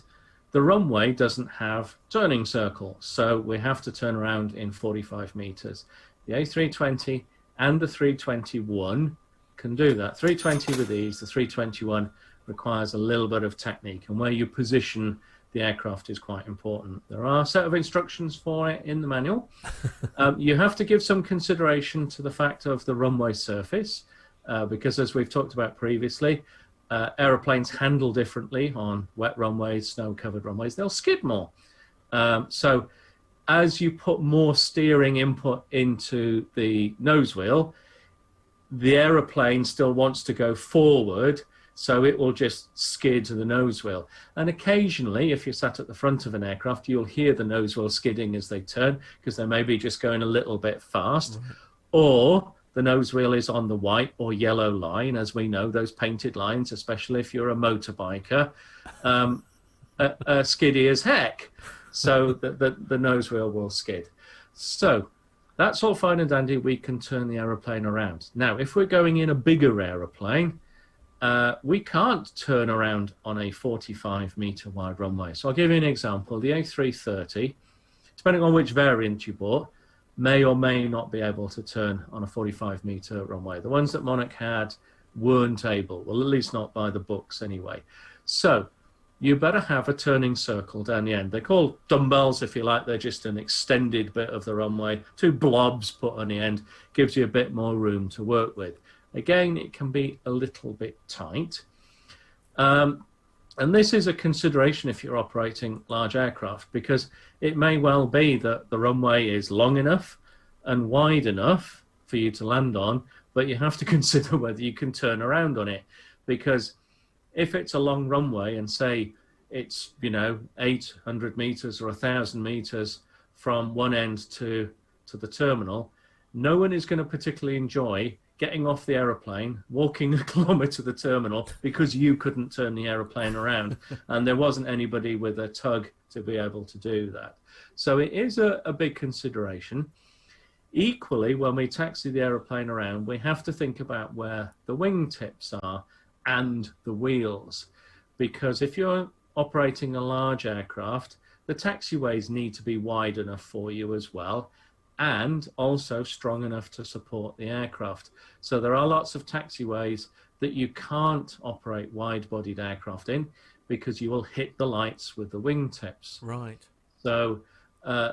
[SPEAKER 6] the runway doesn't have turning circle, so we have to turn around in 45 meters. The A320 and the 321 can do that. 320 with ease, the 321 requires a little bit of technique, and where you position the aircraft is quite important. There are a set of instructions for it in the manual. You have to give some consideration to the fact of the runway surface, because as we've talked about previously, aeroplanes handle differently on wet runways, snow-covered runways. They'll skid more. So as you put more steering input into the nose wheel, the aeroplane still wants to go forward, so it will just skid to the nose wheel. And occasionally, if you're sat at the front of an aircraft, you'll hear the nose wheel skidding as they turn, because they may be just going a little bit fast. Mm-hmm. Or the nose wheel is on the white or yellow line. As we know, those painted lines, especially if you're a motorbiker, are skiddy as heck. So the nose wheel will skid. So that's all fine and dandy. We can turn the aeroplane around. Now, if we're going in a bigger aeroplane, we can't turn around on a 45-meter wide runway. So I'll give you an example. The A330, depending on which variant you bought, may or may not be able to turn on a 45-meter runway. The ones that Monarch had weren't able, well, at least not by the books anyway. So you better have a turning circle down the end. They're called dumbbells, if you like. They're just an extended bit of the runway. 2 blobs put on the end, gives you a bit more room to work with. Again, it can be a little bit tight. And this is a consideration if you're operating large aircraft, because it may well be that the runway is long enough and wide enough for you to land on, but you have to consider whether you can turn around on it. Because if it's a long runway and say it's, 800 meters or 1,000 meters from one end to the terminal, no one is going to particularly enjoy getting off the aeroplane, walking a kilometre to the terminal because you couldn't turn the aeroplane around and there wasn't anybody with a tug to be able to do that. So it is a big consideration. Equally, when we taxi the aeroplane around, we have to think about where the wingtips are and the wheels, because if you're operating a large aircraft, the taxiways need to be wide enough for you as well, and also strong enough to support the aircraft. So there are lots of taxiways that you can't operate wide-bodied aircraft in because you will hit the lights with the wingtips.
[SPEAKER 2] Right.
[SPEAKER 6] So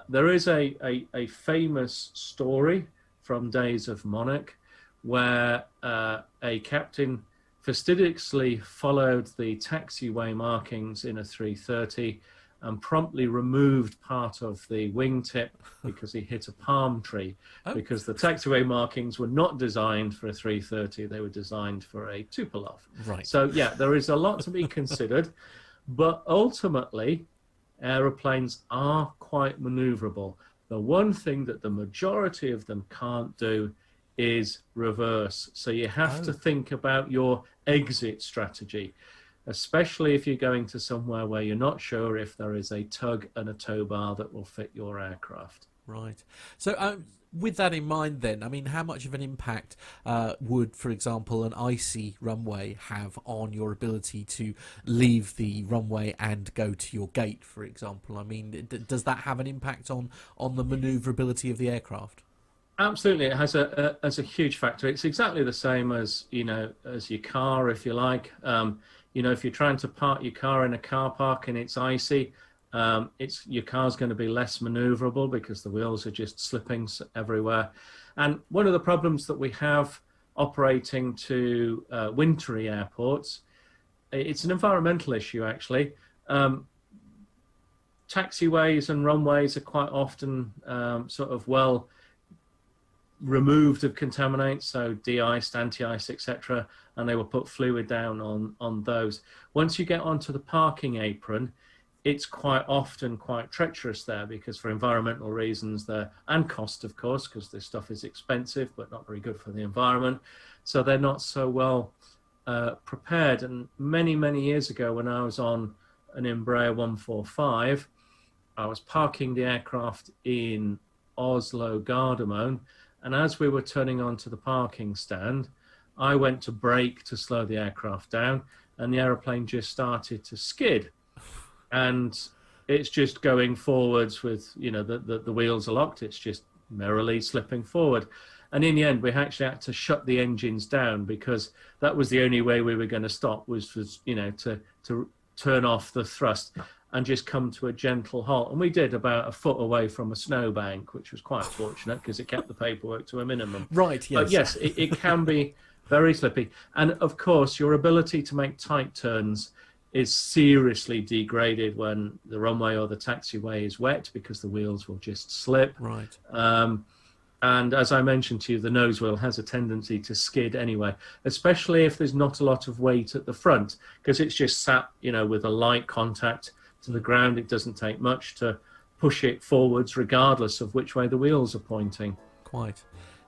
[SPEAKER 6] there is a famous story from days of Monarch where a captain fastidiously followed the taxiway markings in a 330 and promptly removed part of the wingtip because he hit a palm tree. Because the taxiway markings were not designed for a 330, they were designed for a Tupolev.
[SPEAKER 2] Right.
[SPEAKER 6] So yeah, there is a lot to be considered, but ultimately aeroplanes are quite maneuverable. The one thing that the majority of them can't do is reverse. So you have to think about your exit strategy, especially if you're going to somewhere where you're not sure if there is a tug and a tow bar that will fit your aircraft.
[SPEAKER 2] Right. So with that in mind then, I mean, how much of an impact would, for example, an icy runway have on your ability to leave the runway and go to your gate, for example? I mean, does that have an impact on the manoeuvrability of the aircraft?
[SPEAKER 6] Absolutely, it has a huge factor. It's exactly the same as as your car, if you like. If you're trying to park your car in a car park and it's icy, your car's going to be less maneuverable because the wheels are just slipping everywhere. And one of the problems that we have operating to wintry airports, it's an environmental issue actually. Taxiways and runways are quite often sort of well removed of contaminants, so de-iced, anti-ice, etc., and they will put fluid down on those. Once you get onto the parking apron, it's quite often quite treacherous there because for environmental reasons there, and cost of course, because this stuff is expensive but not very good for the environment, so they're not so well prepared. And many years ago when I was on an Embraer 145, I was parking the aircraft in Oslo Gardermoen, and as we were turning onto the parking stand, I went to brake to slow the aircraft down, and the aeroplane just started to skid. And it's just going forwards with, the wheels are locked. It's just merrily slipping forward. And in the end, we actually had to shut the engines down because that was the only way we were going to stop, was for, to turn off the thrust and just come to a gentle halt. And we did about a foot away from a snowbank, which was quite fortunate because it kept the paperwork to a minimum.
[SPEAKER 2] Right, yes.
[SPEAKER 6] But yes, it can be very slippy. And of course, your ability to make tight turns is seriously degraded when the runway or the taxiway is wet, because the wheels will just slip.
[SPEAKER 2] Right.
[SPEAKER 6] And as I mentioned to you, the nose wheel has a tendency to skid anyway, especially if there's not a lot of weight at the front, because it's just sat, with a light contact to the ground. It doesn't take much to push it forwards, regardless of which way the wheels are pointing.
[SPEAKER 2] Quite.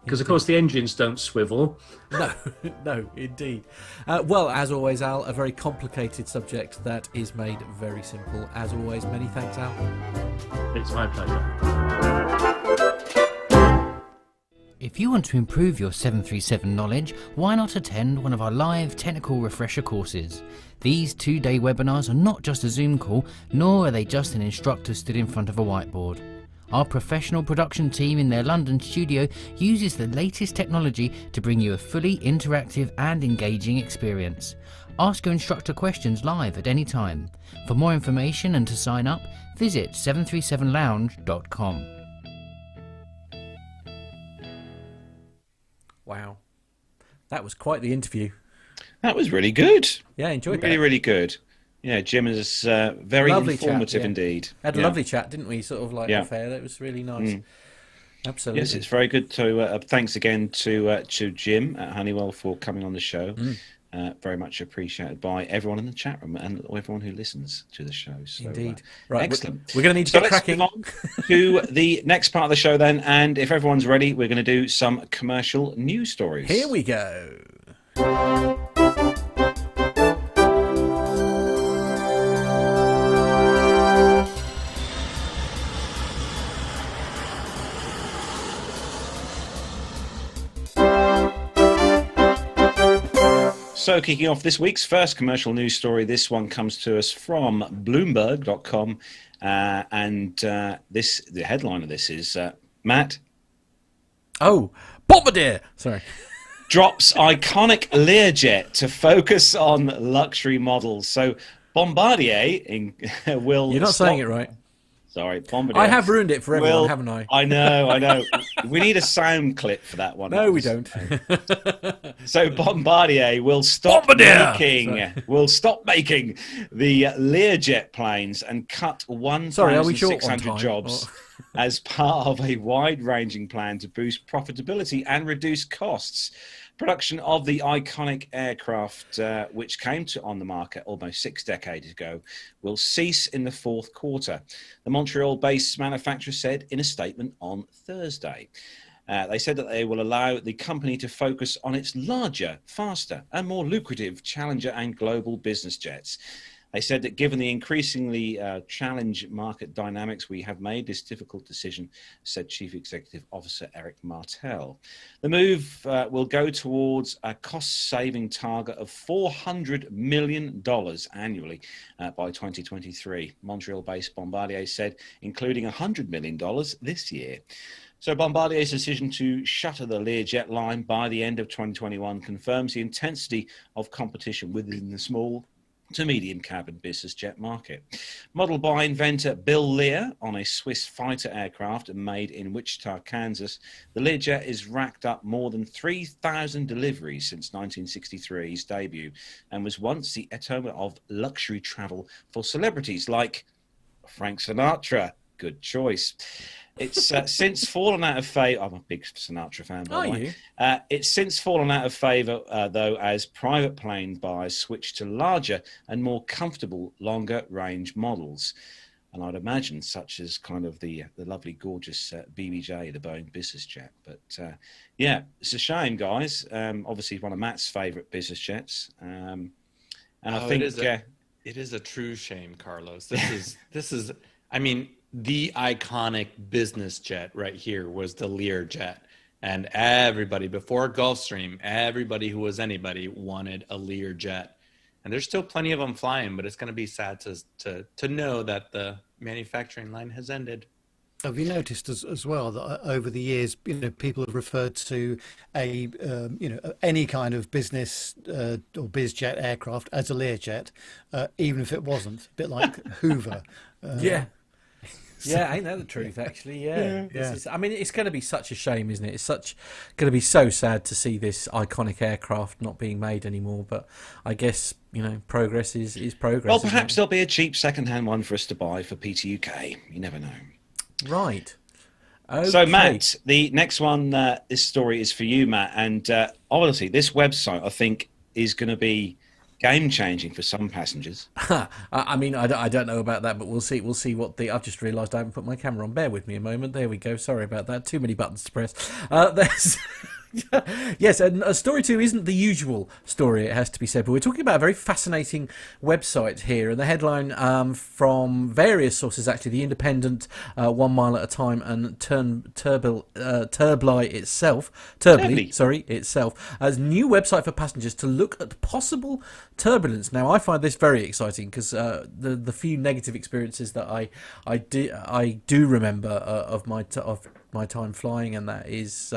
[SPEAKER 6] Because, of course, the engines don't swivel.
[SPEAKER 2] No, indeed. Well, as always, Al, a very complicated subject that is made very simple. As always, many thanks, Al.
[SPEAKER 6] It's my pleasure.
[SPEAKER 7] If you want to improve your 737 knowledge, why not attend one of our live technical refresher courses? These 2-day webinars are not just a Zoom call, nor are they just an instructor stood in front of a whiteboard. Our professional production team in their London studio uses the latest technology to bring you a fully interactive and engaging experience. Ask your instructor questions live at any time. For more information and to sign up, visit 737lounge.com.
[SPEAKER 2] Wow. That was quite the interview.
[SPEAKER 1] That was really good.
[SPEAKER 2] Yeah, I enjoyed that.
[SPEAKER 1] Really, really good. Yeah, Jim is very
[SPEAKER 2] Lovely
[SPEAKER 1] informative
[SPEAKER 2] chat, yeah.
[SPEAKER 1] indeed.
[SPEAKER 2] Had a lovely chat, didn't we? Sort of like affair. That was really nice. Absolutely.
[SPEAKER 1] Yes, it's very good to. Thanks again to Jim at Honeywell for coming on the show. Very much appreciated by everyone in the chat room and everyone who listens to the show. So,
[SPEAKER 2] indeed. Right,
[SPEAKER 1] excellent.
[SPEAKER 2] We're going to need to get cracking.
[SPEAKER 1] Let's move on to the next part of the show then. And if everyone's ready, we're going to do some commercial news stories.
[SPEAKER 2] Here we go.
[SPEAKER 1] So kicking off this week's first commercial news story, this one comes to us from Bloomberg.com. The headline of this is, Matt.
[SPEAKER 2] Oh, Bombardier! Sorry.
[SPEAKER 1] Drops iconic Learjet to focus on luxury models. So Bombardier will...
[SPEAKER 2] You're not saying it right.
[SPEAKER 1] Sorry, Bombardier.
[SPEAKER 2] I have ruined it for everyone, haven't I?
[SPEAKER 1] I know. We need a sound clip for that one.
[SPEAKER 2] No, we don't.
[SPEAKER 1] So Bombardier will stop making the Learjet planes and cut 1,600 jobs as part of a wide-ranging plan to boost profitability and reduce costs. Production of the iconic aircraft, which came on the market almost 6 decades ago, will cease in the fourth quarter. The Montreal-based manufacturer said in a statement on Thursday. They said that they will allow the company to focus on its larger, faster, and more lucrative Challenger and Global business jets. They said that given the increasingly challenge market dynamics, we have made this difficult decision, said Chief Executive Officer Eric Martel. The move will go towards a cost-saving target of $400 million annually by 2023. Montreal-based Bombardier said, including $100 million this year. So Bombardier's decision to shutter the Learjet line by the end of 2021 confirms the intensity of competition within the small to medium cabin business jet market. Modeled by inventor Bill Lear on a Swiss fighter aircraft made in Wichita, Kansas, the Learjet has racked up more than 3,000 deliveries since 1963's debut and was once the epitome of luxury travel for celebrities like Frank Sinatra. Good choice. It's since fallen out of favour. I'm a big Sinatra fan, by the way. It's since fallen out of favour, though, as private plane buyers switch to larger and more comfortable, longer-range models. And I'd imagine such as kind of the lovely, gorgeous BBJ, the Boeing business jet. But, yeah, it's a shame, guys. Obviously, one of Matt's favourite business jets. And I think...
[SPEAKER 4] It is a true shame, Carlos. This is, I mean... The iconic business jet right here was the Learjet. And everybody, before Gulfstream, everybody who was anybody wanted a Learjet. And there's still plenty of them flying, but it's going to be sad to know that the manufacturing line has ended.
[SPEAKER 3] Have you noticed as well that over the years, people have referred to any kind of business or biz jet aircraft as a Learjet, even if it wasn't, a bit like Hoover.
[SPEAKER 2] Yeah. Yeah, ain't that the truth, actually? Yeah. I mean, it's going to be such a shame, isn't it? It's going to be so sad to see this iconic aircraft not being made anymore. But I guess, progress is progress.
[SPEAKER 1] Well, perhaps there'll be a cheap second-hand one for us to buy for PTUK. You never know.
[SPEAKER 2] Right. Okay.
[SPEAKER 1] So, Matt, the next one, this story is for you, Matt. And obviously, this website, I think, is going to be game-changing for some passengers.
[SPEAKER 2] I mean, I don't know about that, but we'll see. We'll see what I've just realised I haven't put my camera on. Bear with me a moment. There we go. Sorry about that. Too many buttons to press. There's... Yes, and story 2 isn't the usual story, it has to be said, but we're talking about a very fascinating website here, and the headline from various sources, actually, The Independent, 1 Mile at a Time, and Turbly itself, as new website for passengers to look at possible turbulence. Now, I find this very exciting because the few negative experiences that I do remember of my time flying, and that is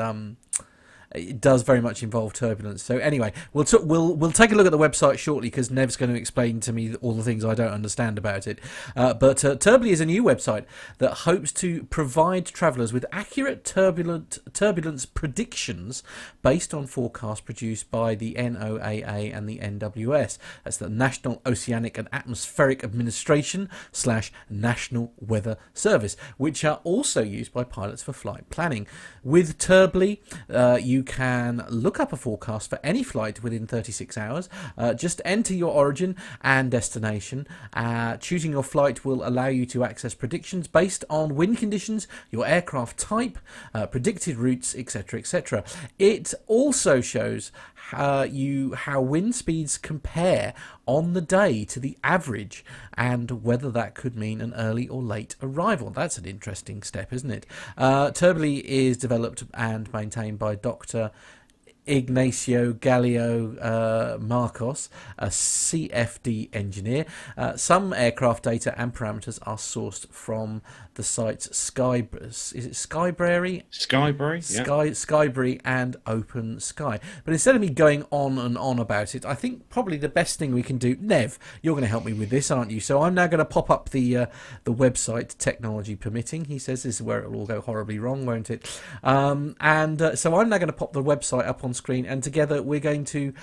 [SPEAKER 2] it does very much involve turbulence. So anyway, we'll take a look at the website shortly because Nev's going to explain to me all the things I don't understand about it. But Turbly is a new website that hopes to provide travellers with accurate turbulence predictions based on forecasts produced by the NOAA and the NWS. That's the National Oceanic and Atmospheric Administration / National Weather Service, which are also used by pilots for flight planning. With Turbly, you can look up a forecast for any flight within 36 hours. Just enter your origin and destination. Choosing your flight will allow you to access predictions based on wind conditions, your aircraft type, predicted routes, etc., etc. It also shows how wind speeds compare on the day to the average and whether that could mean an early or late arrival. That's an interesting step, isn't it? Turbly is developed and maintained by Dr. Ignacio Gallio Marcos, a CFD engineer. Some aircraft data and parameters are sourced from the sites Skybrary? Skybrary and Open Sky. But instead of me going on and on about it, I think probably the best thing we can do... Nev, you're going to help me with this, aren't you? So I'm now going to pop up the website, technology permitting. He says this is where it will all go horribly wrong, won't it? So I'm now going to pop the website up on screen, and together we're going to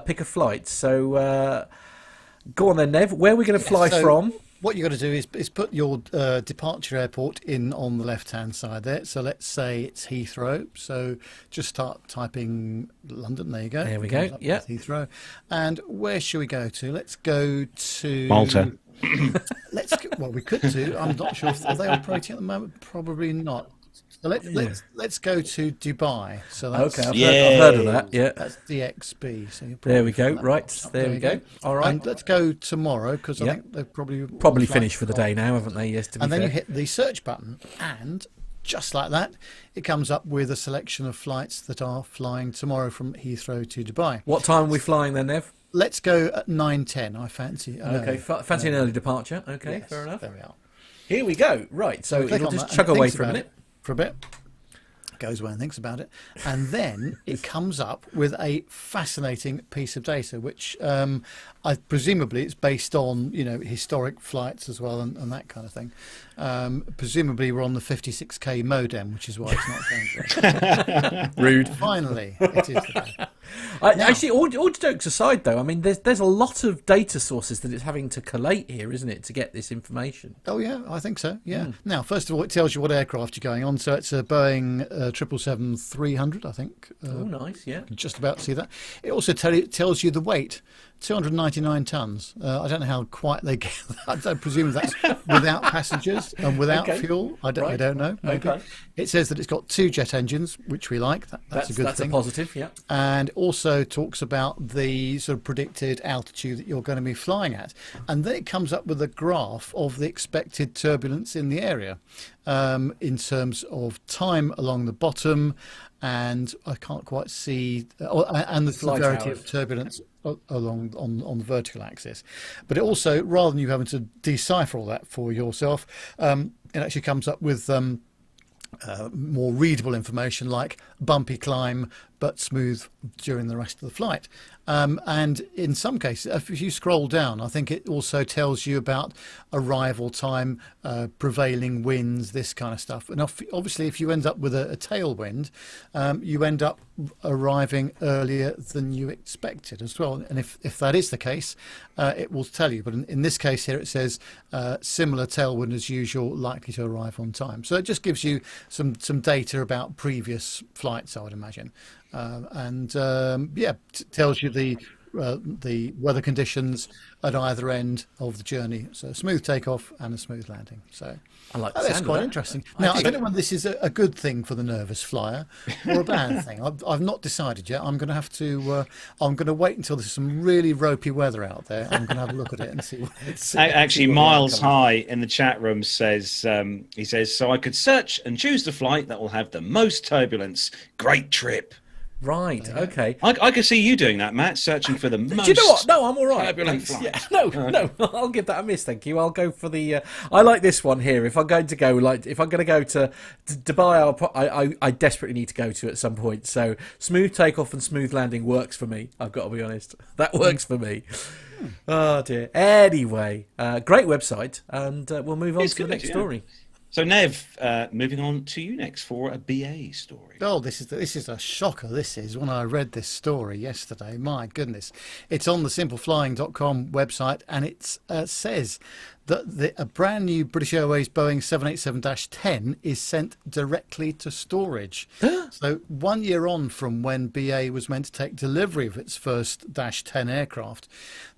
[SPEAKER 2] pick a flight. So go on then, Nev. Where are we going to fly from?
[SPEAKER 3] What you've got to do is put your departure airport in on the left-hand side there. So let's say it's Heathrow. So just start typing London. There you go.
[SPEAKER 2] There we go. Yeah.
[SPEAKER 3] Heathrow. And where should we go to? Let's go to...
[SPEAKER 1] Malta.
[SPEAKER 3] Well, we could do. I'm not sure. Are they operating at the moment? Probably not. So let's go to Dubai. So that's,
[SPEAKER 2] okay, I've heard of that. Yeah,
[SPEAKER 3] that's DXB. So
[SPEAKER 2] there we go. Right, there we go. All right.
[SPEAKER 3] And let's go tomorrow because I think they've probably
[SPEAKER 2] finished for the day now, haven't they? Yes. To be
[SPEAKER 3] and
[SPEAKER 2] fair.
[SPEAKER 3] then you hit the search button, and just like that, it comes up with a selection of flights that are flying tomorrow from Heathrow to Dubai.
[SPEAKER 2] What time are we flying then, Nev?
[SPEAKER 3] Let's go at 9:10. I fancy.
[SPEAKER 2] Okay, fancy an early departure. Okay,
[SPEAKER 3] yes,
[SPEAKER 2] fair enough.
[SPEAKER 3] There we are.
[SPEAKER 2] Here we go. Right, so it'll just chug away for a minute.
[SPEAKER 3] For a bit. Goes away and thinks about it, and then it comes up with a fascinating piece of data, which presumably it's based on historic flights as well and that kind of thing. Presumably we're on the 56k modem, which is why it's not going to.
[SPEAKER 2] Rude.
[SPEAKER 3] Finally, it is the day.
[SPEAKER 2] Actually, all jokes aside, though, I mean, there's a lot of data sources that it's having to collate here, isn't it, to get this information?
[SPEAKER 3] Oh yeah, I think so. Yeah. Now, first of all, it tells you what aircraft you're going on. So it's a Boeing 777-300, I think.
[SPEAKER 2] Oh, nice. Yeah.
[SPEAKER 3] Just about to see that. It also tells you the weight. 299 tons. I don't know how quite they get that. I presume that's without passengers and without fuel. I don't know. Maybe. Okay. It says that it's got 2 jet engines, which we like. That's a good thing.
[SPEAKER 2] That's a positive, yeah.
[SPEAKER 3] And also talks about the sort of predicted altitude that you're going to be flying at. And then it comes up with a graph of the expected turbulence in the area in terms of time along the bottom. And I can't quite see, and the severity of turbulence along on the vertical axis. But it also, rather than you having to decipher all that for yourself, it actually comes up with more readable information like bumpy climb but smooth during the rest of the flight. And in some cases, if you scroll down, I think it also tells you about arrival time, prevailing winds, this kind of stuff. And obviously, if you end up with a tailwind, you end up arriving earlier than you expected as well. And if that is the case, it will tell you. But in this case here, it says similar tailwind as usual, likely to arrive on time. So it just gives you some data about previous flights, I would imagine. Tells you the weather conditions at either end of the journey. So a smooth takeoff and a smooth landing. So
[SPEAKER 2] I like
[SPEAKER 3] that's quite interesting. Now, I don't know whether this is a good thing for the nervous flyer or a bad thing. I've not decided yet. I'm going to have to. I'm going to wait until there's some really ropey weather out there. I'm going to have a look at it and see what it's.
[SPEAKER 1] Actually, Miles High in the chat room says, he says, so I could search and choose the flight that will have the most turbulence. Great trip.
[SPEAKER 2] Right. Okay.
[SPEAKER 1] I could see you doing that, Matt, searching for the most.
[SPEAKER 2] Do you know what? No, I'm all right.
[SPEAKER 1] Turbulent flight.
[SPEAKER 2] Yeah, no. I'll give that a miss. Thank you. I'll go for the. I like this one here. If I'm going to go, if I'm going to go to Dubai, I desperately need to go to at some point. So smooth takeoff and smooth landing works for me. I've got to be honest. That works for me. Oh dear. Anyway, great website, and we'll move on to the next story.
[SPEAKER 1] So, Nev, moving on to you next for a BA story.
[SPEAKER 3] Oh, this is a shocker. This is when I read this story yesterday. My goodness. It's on the simpleflying.com website, and it says that a brand new British Airways Boeing 787-10 is sent directly to storage. So 1 year on from when BA was meant to take delivery of its first -10 aircraft,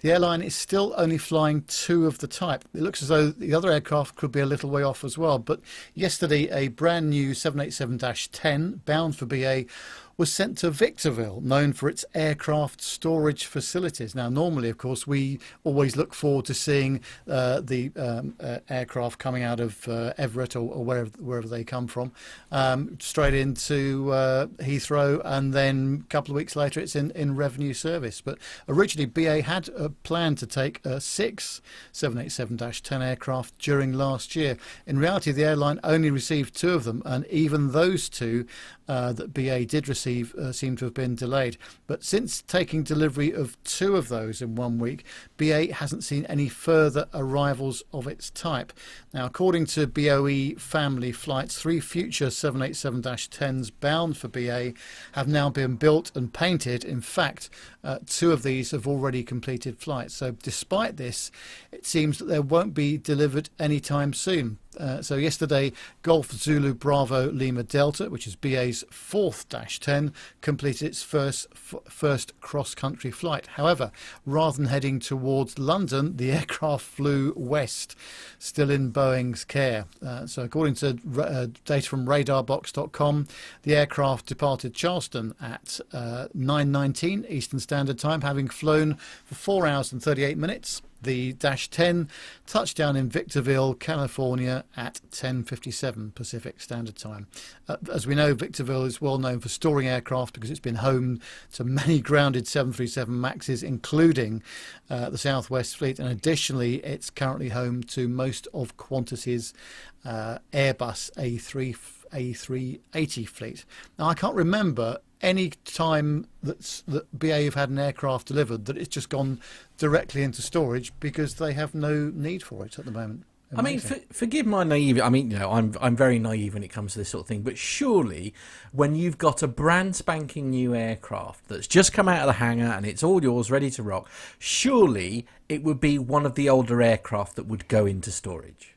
[SPEAKER 3] the airline is still only flying 2 of the type. It looks as though the other aircraft could be a little way off as well. But yesterday, a brand new 787-10 bound for BA was sent to Victorville, known for its aircraft storage facilities. Now, normally, of course, we always look forward to seeing the aircraft coming out of Everett or wherever they come from, straight into Heathrow, and then a couple of weeks later it's in revenue service. But originally BA had a plan to take 6 787-10 aircraft during last year. In reality, the airline only received 2 of them, and even those 2 that BA did receive seem to have been delayed. But since taking delivery of 2 of those in 1 week, BA hasn't seen any further arrivals of its type. Now, according to BOE Family Flights, 3 future 787-10s bound for BA have now been built and painted. In fact, 2 of these have already completed flights. So despite this, it seems that they won't be delivered anytime soon. So yesterday, Golf Zulu Bravo Lima Delta, which is BA's 4th -10, completed its first cross-country flight. However, rather than heading towards London, the aircraft flew west, still in Boeing's care. So according to data from radarbox.com, the aircraft departed Charleston at 9:19 Eastern Standard Time, having flown for 4 hours and 38 minutes. The -10 touched down in Victorville, California at 10:57 Pacific Standard Time. As we know, Victorville is well known for storing aircraft because it's been home to many grounded 737 MAXs, including the Southwest Fleet, and additionally it's currently home to most of Qantas's Airbus A380 fleet. Now, I can't remember any time that BA have had an aircraft delivered that it's just gone directly into storage, because they have no need for it at the moment. Amazing.
[SPEAKER 2] I mean, forgive my naivety. I mean, I'm very naive when it comes to this sort of thing. But surely, when you've got a brand spanking new aircraft that's just come out of the hangar and it's all yours, ready to rock, surely it would be one of the older aircraft that would go into storage.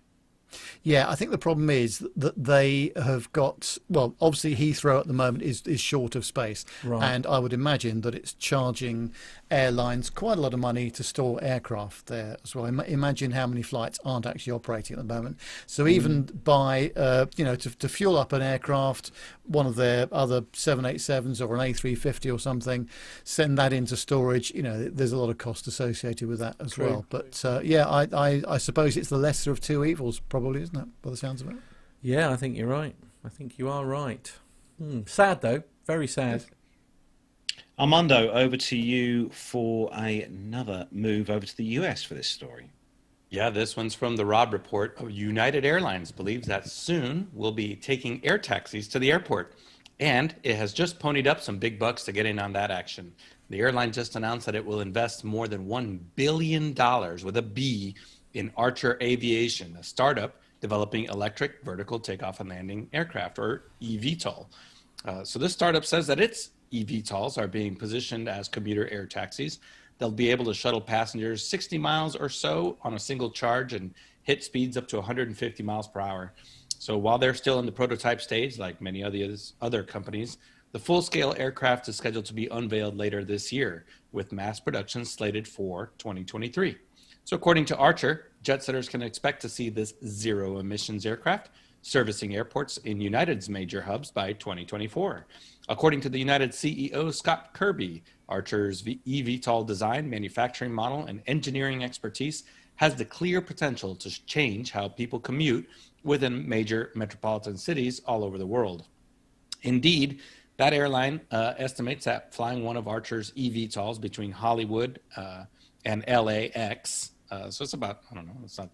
[SPEAKER 3] Yeah, I think the problem is that they have got, well, obviously Heathrow at the moment is short of space. Right. And I would imagine that it's charging airlines quite a lot of money to store aircraft there as well. Imagine how many flights aren't actually operating at the moment. So even by, to fuel up an aircraft, one of their other 787s or an A350 or something, send that into storage, there's a lot of cost associated with that as well. But I suppose it's the lesser of 2 evils, probably, isn't it, by the sounds of it?
[SPEAKER 2] Yeah, I think you're right. I think you are right. Sad, though. Very sad.
[SPEAKER 1] Armando, over to you for another move over to the US for this story.
[SPEAKER 4] Yeah, this one's from the Rob Report. United Airlines believes that soon we'll be taking air taxis to the airport. And it has just ponied up some big bucks to get in on that action. The airline just announced that it will invest more than $1 billion with a B in Archer Aviation, a startup developing electric vertical takeoff and landing aircraft, or eVTOL. So this startup says that its eVTOLs are being positioned as commuter air taxis. They'll be able to shuttle passengers 60 miles or so on a single charge and hit speeds up to 150 miles per hour. So while they're still in the prototype stage, like many other companies, the full-scale aircraft is scheduled to be unveiled later this year, with mass production slated for 2023. So according to Archer, jet setters can expect to see this zero-emissions aircraft servicing airports in United's major hubs by 2024. According to the United CEO, Scott Kirby, Archer's eVTOL design, manufacturing model, and engineering expertise has the clear potential to change how people commute within major metropolitan cities all over the world. Indeed, that airline estimates that flying one of Archer's eVTOLs between Hollywood and LAX, so it's about, I don't know, it's not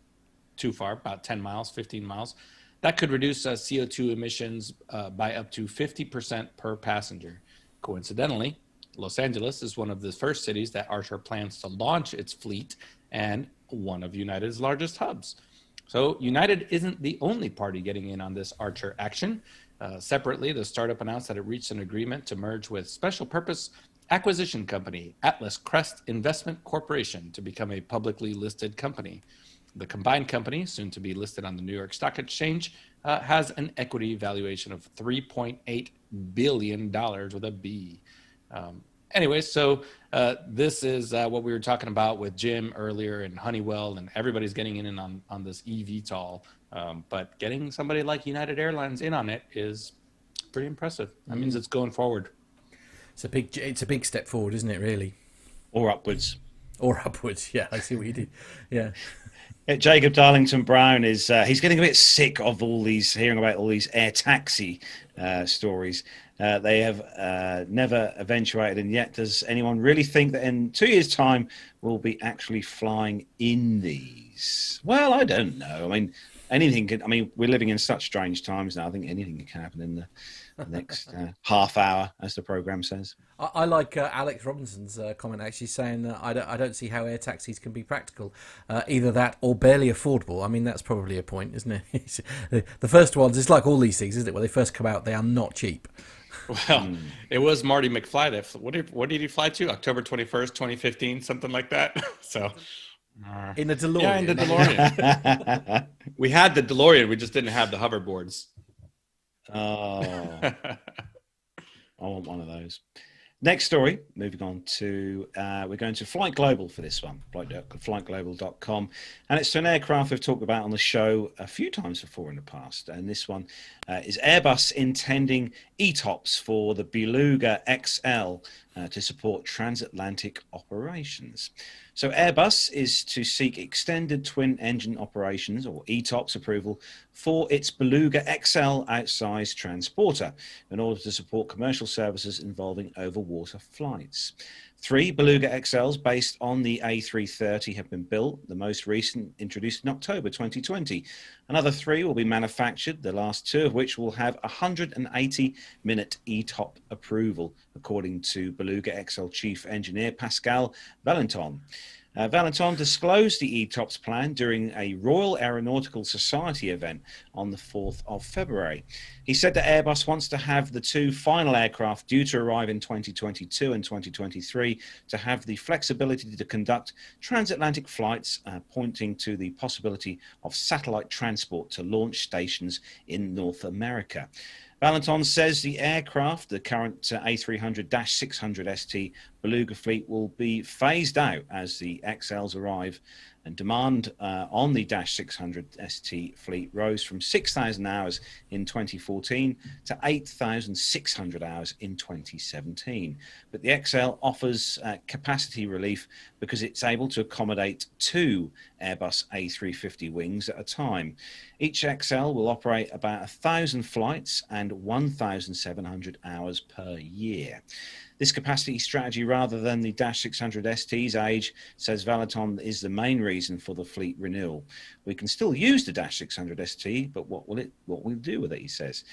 [SPEAKER 4] too far, about 10 miles, 15 miles, that could reduce CO2 emissions by up to 50% per passenger. Coincidentally, Los Angeles is one of the first cities that Archer plans to launch its fleet and one of United's largest hubs. So United isn't the only party getting in on this Archer action. Separately, the startup announced that it reached an agreement to merge with special purpose acquisition company Atlas Crest Investment Corporation to become a publicly listed company. The combined company, soon to be listed on the New York Stock Exchange, has an equity valuation of $3.8 billion with a B. Anyway, so this is what we were talking about with Jim earlier and Honeywell, and everybody's getting in on this eVTOL. But getting somebody like United Airlines in on it is pretty impressive. That means it's going forward.
[SPEAKER 2] It's a big step forward, isn't it, really?
[SPEAKER 1] Or upwards.
[SPEAKER 2] Or upwards, yeah, I see what you did. Yeah.
[SPEAKER 1] Jacob Darlington Brown is he's getting a bit sick of hearing about all these air taxi stories. They have never eventuated, and yet does anyone really think that in 2 years' time we'll be actually flying in these? Well, I don't know. I mean, anything can. I mean, we're living in such strange times now. I think anything can happen in the next half hour, as the program says.
[SPEAKER 2] I like Alex Robinson's comment, actually, saying that I don't see how air taxis can be practical. Either that or barely affordable. I mean, that's probably a point, isn't it? The first ones, it's like all these things, isn't it? When they first come out, they are not cheap.
[SPEAKER 4] Well, it was Marty McFly that, what did he fly to? October 21st, 2015, something like that. So
[SPEAKER 2] in the DeLorean.
[SPEAKER 4] Yeah, in the DeLorean. We had the DeLorean, we just didn't have the hoverboards.
[SPEAKER 1] Oh, I want one of those. Next story, moving on to, we're going to Flight Global for this one, flightglobal.com. And it's to an aircraft we've talked about on the show a few times before in the past. And this one is Airbus intending ETOPS for the Beluga XL to support transatlantic operations. So Airbus is to seek extended twin engine operations, or ETOPS approval, for its Beluga XL outsize transporter in order to support commercial services involving over-water flights. 3 Beluga XLs based on the A330 have been built, the most recent introduced in October 2020. Another 3 will be manufactured, the last 2 of which will have 180-minute ETOP approval, according to Beluga XL Chief Engineer Pascal Valentin. Valentin disclosed the ETOPS plan during a Royal Aeronautical Society event on the 4th of February. He said that Airbus wants to have the 2 final aircraft due to arrive in 2022 and 2023 to have the flexibility to conduct transatlantic flights, pointing to the possibility of satellite transport to launch stations in North America. Valentin says the aircraft, the current A300-600 ST Beluga fleet, will be phased out as the XLs arrive, and demand on the -600 ST fleet rose from 6,000 hours in 2014 to 8,600 hours in 2017. But the XL offers capacity relief because it's able to accommodate 2 Airbus A350 wings at a time. Each XL will operate about 1,000 flights and 1,700 hours per year. This capacity strategy, rather than the Dash 600 ST's age, says Valiton, is the main reason for the fleet renewal. We can still use the Dash 600 ST, but what will it do with it, he says.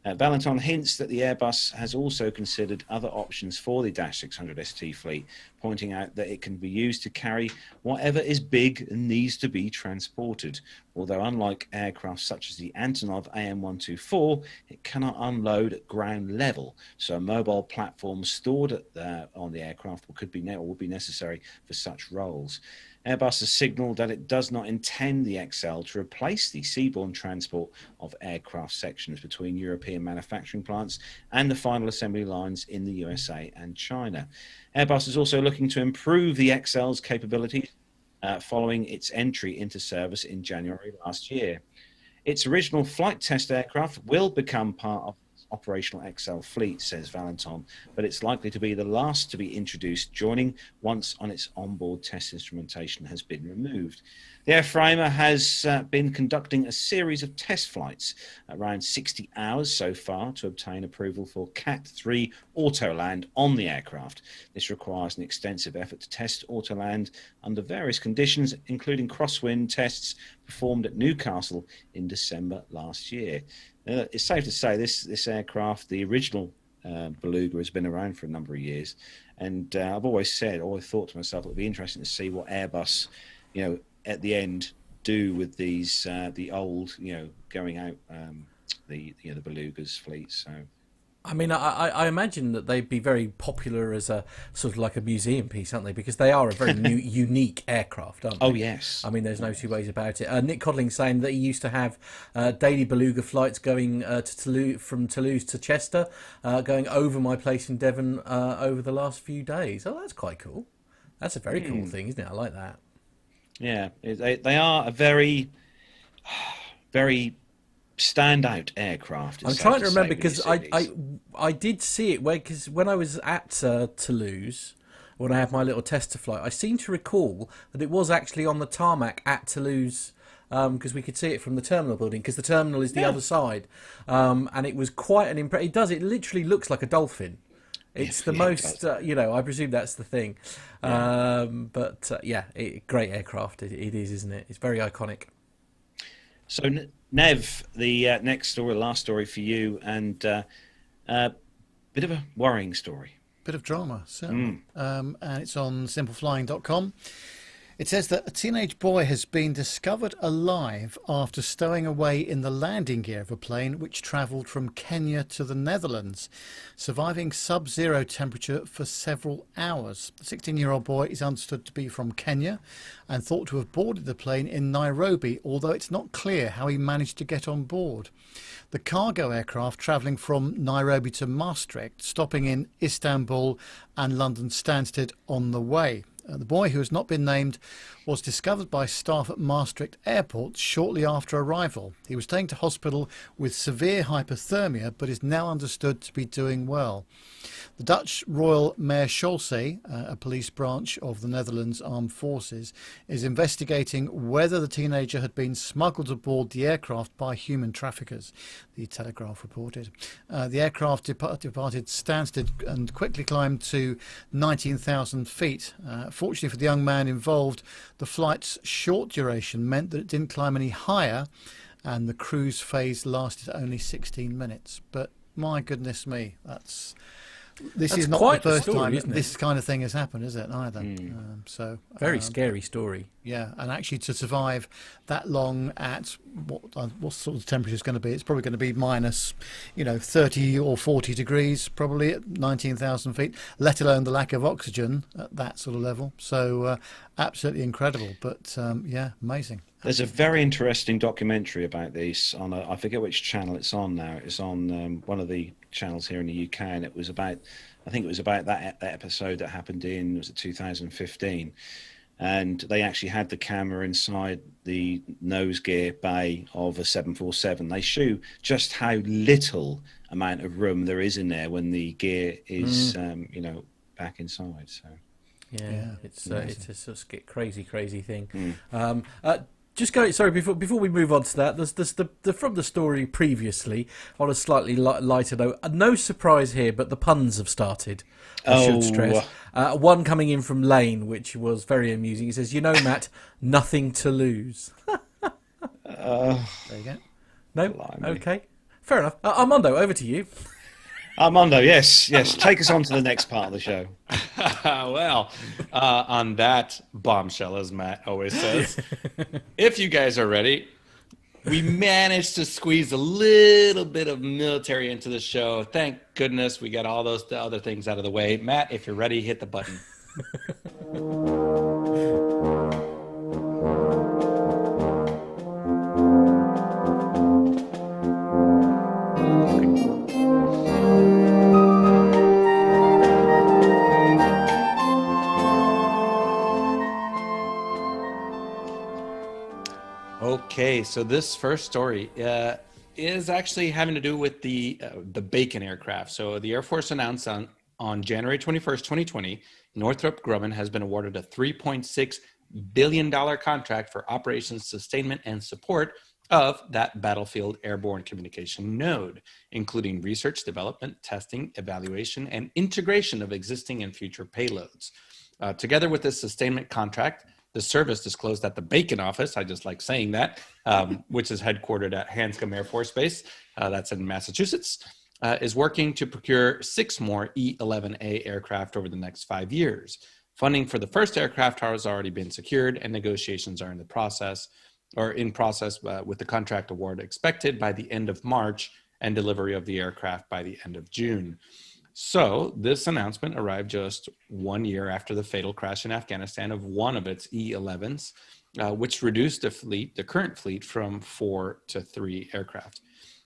[SPEAKER 1] Valiton hints that the Airbus has also considered other options for the Dash 600 ST fleet, pointing out that it can be used to carry whatever is big and needs to be transported. Although unlike aircraft such as the Antonov AM-124, it cannot unload at ground level, so a mobile platform stored on the aircraft would be necessary for such roles. Airbus has signalled that it does not intend the XL to replace the seaborne transport of aircraft sections between European manufacturing plants and the final assembly lines in the USA and China. Airbus is also looking to improve the XL's capabilities following its entry into service in January last year. Its original flight test aircraft will become part of operational XL fleet, says Valiton, but it's likely to be the last to be introduced, joining once on its onboard test instrumentation has been removed. The airframer has been conducting a series of test flights, around 60 hours so far, to obtain approval for Cat 3 autoland on the aircraft. This requires an extensive effort to test autoland under various conditions, including crosswind tests performed at Newcastle in December last year. It's safe to say this aircraft, the original Beluga, has been around for a number of years, and I've always thought to myself, it would be interesting to see what Airbus, at the end, do with these the old, going out the Beluga's fleet. So,
[SPEAKER 2] I mean, I imagine that they'd be very popular as a sort of like a museum piece, aren't they? Because they are a very unique aircraft, aren't they?
[SPEAKER 1] Oh, yes.
[SPEAKER 2] I mean, there's no two ways about it. Nick Codling's saying that he used to have daily Beluga flights going to Toulouse, from Toulouse to Chester, going over my place in Devon over the last few days. Oh, that's quite cool. That's a very cool thing, isn't it? I like that. Yeah,
[SPEAKER 1] they are a very, very standout aircraft.
[SPEAKER 2] I'm trying to remember, because I did see it because when I was at Toulouse, when I had my little tester flight, I seem to recall that it was actually on the tarmac at Toulouse, because we could see it from the terminal building, because the terminal is the other side, and it was quite an impressive. It literally looks like a dolphin. It's the most, I presume that's the thing. Yeah. Great aircraft. It is, isn't it? It's very iconic.
[SPEAKER 1] So, Nev, the next story, last story for you, and a bit of a worrying story.
[SPEAKER 3] Bit of drama, certainly. And it's on simpleflying.com. It says that a teenage boy has been discovered alive after stowing away in the landing gear of a plane which travelled from Kenya to the Netherlands, surviving sub-zero temperature for several hours. The 16-year-old boy is understood to be from Kenya and thought to have boarded the plane in Nairobi, although it's not clear how he managed to get on board. The cargo aircraft travelling from Nairobi to Maastricht, stopping in Istanbul and London Stansted on the way. The boy, who has not been named, was discovered by staff at Maastricht Airport shortly after arrival. He was taken to hospital with severe hypothermia, but is now understood to be doing well. The Dutch Royal Marechaussee, a police branch of the Netherlands Armed Forces, is investigating whether the teenager had been smuggled aboard the aircraft by human traffickers, the Telegraph reported. The aircraft departed Stansted and quickly climbed to 19,000 feet. Fortunately for the young man involved, the flight's short duration meant that it didn't climb any higher, and the cruise phase lasted only 16 minutes. But my goodness me, that's is not the first time this kind of thing has happened, is it? Either. Very
[SPEAKER 2] scary story.
[SPEAKER 3] Yeah, and actually to survive that long at what sort of temperature is going to be? It's probably going to be minus, 30 or 40 degrees, probably at 19,000 feet. Let alone the lack of oxygen at that sort of level. So absolutely incredible. But amazing.
[SPEAKER 1] There's a very interesting documentary about this on I forget which channel it's on now. It's on one of the channels here in the UK, and it was about that episode that happened in 2015, and they actually had the camera inside the nose gear bay of a 747. They show just how little amount of room there is in there when the gear is back inside. So
[SPEAKER 2] it's a sort of crazy thing. Just go. Sorry, before we move on to that, there's the from the story previously on a slightly lighter note. No surprise here, but the puns have started. I should stress. One coming in from Lane, which was very amusing. He says, Matt, nothing to lose."
[SPEAKER 3] There you go.
[SPEAKER 2] No,
[SPEAKER 1] Blimey.
[SPEAKER 2] okay, fair enough. Armando, over to you.
[SPEAKER 1] Armando, yes. Take us on to the next part of the show.
[SPEAKER 4] Well, on that bombshell, as Matt always says, if you guys are ready, we managed to squeeze a little bit of military into the show. Thank goodness we got all those other things out of the way. Matt, if you're ready, hit the button. Okay, so this first story is actually having to do with the Bacon aircraft. So the Air Force announced on January 21st, 2020, Northrop Grumman has been awarded a $3.6 billion contract for operations, sustainment, and support of that battlefield airborne communication node, including research, development, testing, evaluation, and integration of existing and future payloads. Together with this sustainment contract, the service disclosed that the Bacon office, I just like saying that, which is headquartered at Hanscom Air Force Base, that's in Massachusetts, is working to procure 6 more E-11A aircraft over the next 5 years. Funding for the first aircraft has already been secured, and negotiations are in process with the contract award expected by the end of March and delivery of the aircraft by the end of June. So this announcement arrived just 1 year after the fatal crash in Afghanistan of one of its E-11s, which reduced the current fleet from 4 to 3 aircraft.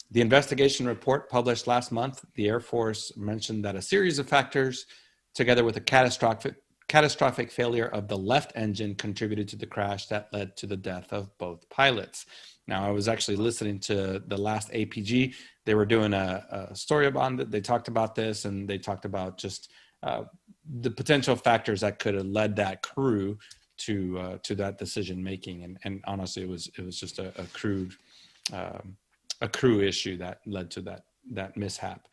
[SPEAKER 4] The investigation report published last month, the Air Force mentioned that a series of factors, together with a catastrophic failure of the left engine, contributed to the crash that led to the death of both pilots. Now, I was actually listening to the last APG. They were doing a story about it. They talked about this, and they talked about just the potential factors that could have led that crew to that decision making. And honestly, it was just a crew issue that led to that mishap.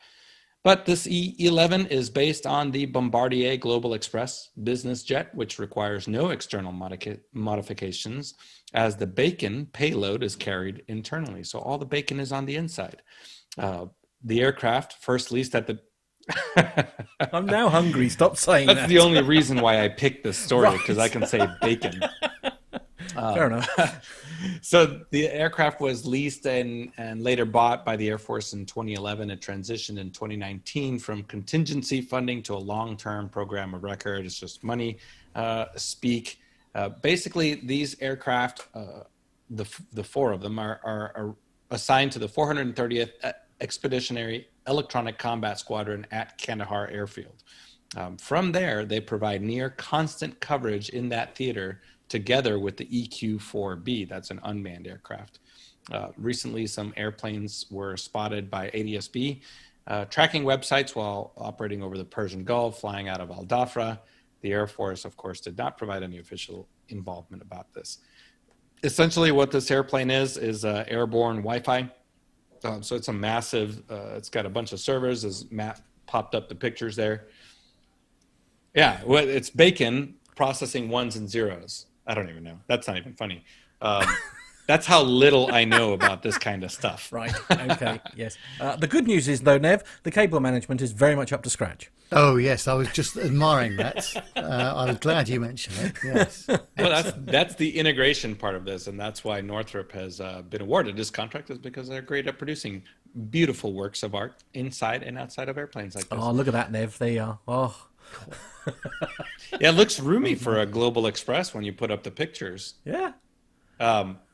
[SPEAKER 4] But this E-11 is based on the Bombardier Global Express business jet, which requires no external modifications, as the Bacon payload is carried internally. So all the bacon is on the inside. The aircraft, first leased at the...
[SPEAKER 2] I'm now hungry. Stop saying that.
[SPEAKER 4] That's the only reason why I picked this story, because I can say bacon.
[SPEAKER 2] Fair enough.
[SPEAKER 4] So the aircraft was leased and later bought by the Air Force in 2011. It transitioned in 2019 from contingency funding to a long-term program of record. It's just money speak. Basically, these aircraft, the 4 of them are assigned to the 430th Expeditionary Electronic Combat Squadron at Kandahar Airfield. From there, they provide near constant coverage in that theater, together with the EQ-4B, that's an unmanned aircraft. Recently, some airplanes were spotted by ADSB, tracking websites while operating over the Persian Gulf, flying out of Al Dhafra. The Air Force, of course, did not provide any official involvement about this. Essentially, what this airplane is airborne Wi-Fi. So it's a massive, it's got a bunch of servers, as Matt popped up the pictures there. Yeah, well, it's Bacon processing ones and zeros. I don't even know. That's not even funny. That's how little I know about this kind of stuff.
[SPEAKER 2] Right. Okay. Yes. The good news is, though, Nev, the cable management is very much up to scratch.
[SPEAKER 3] Oh, yes. I was just admiring that. I was glad you mentioned it. Yes.
[SPEAKER 4] Well, that's the integration part of this, and that's why Northrop has been awarded this contract, is because they're great at producing beautiful works of art inside and outside of airplanes like this.
[SPEAKER 2] Oh, look at that, Nev. There you are. Oh.
[SPEAKER 4] Yeah, it looks roomy for a Global Express when you put up the pictures.
[SPEAKER 2] Yeah.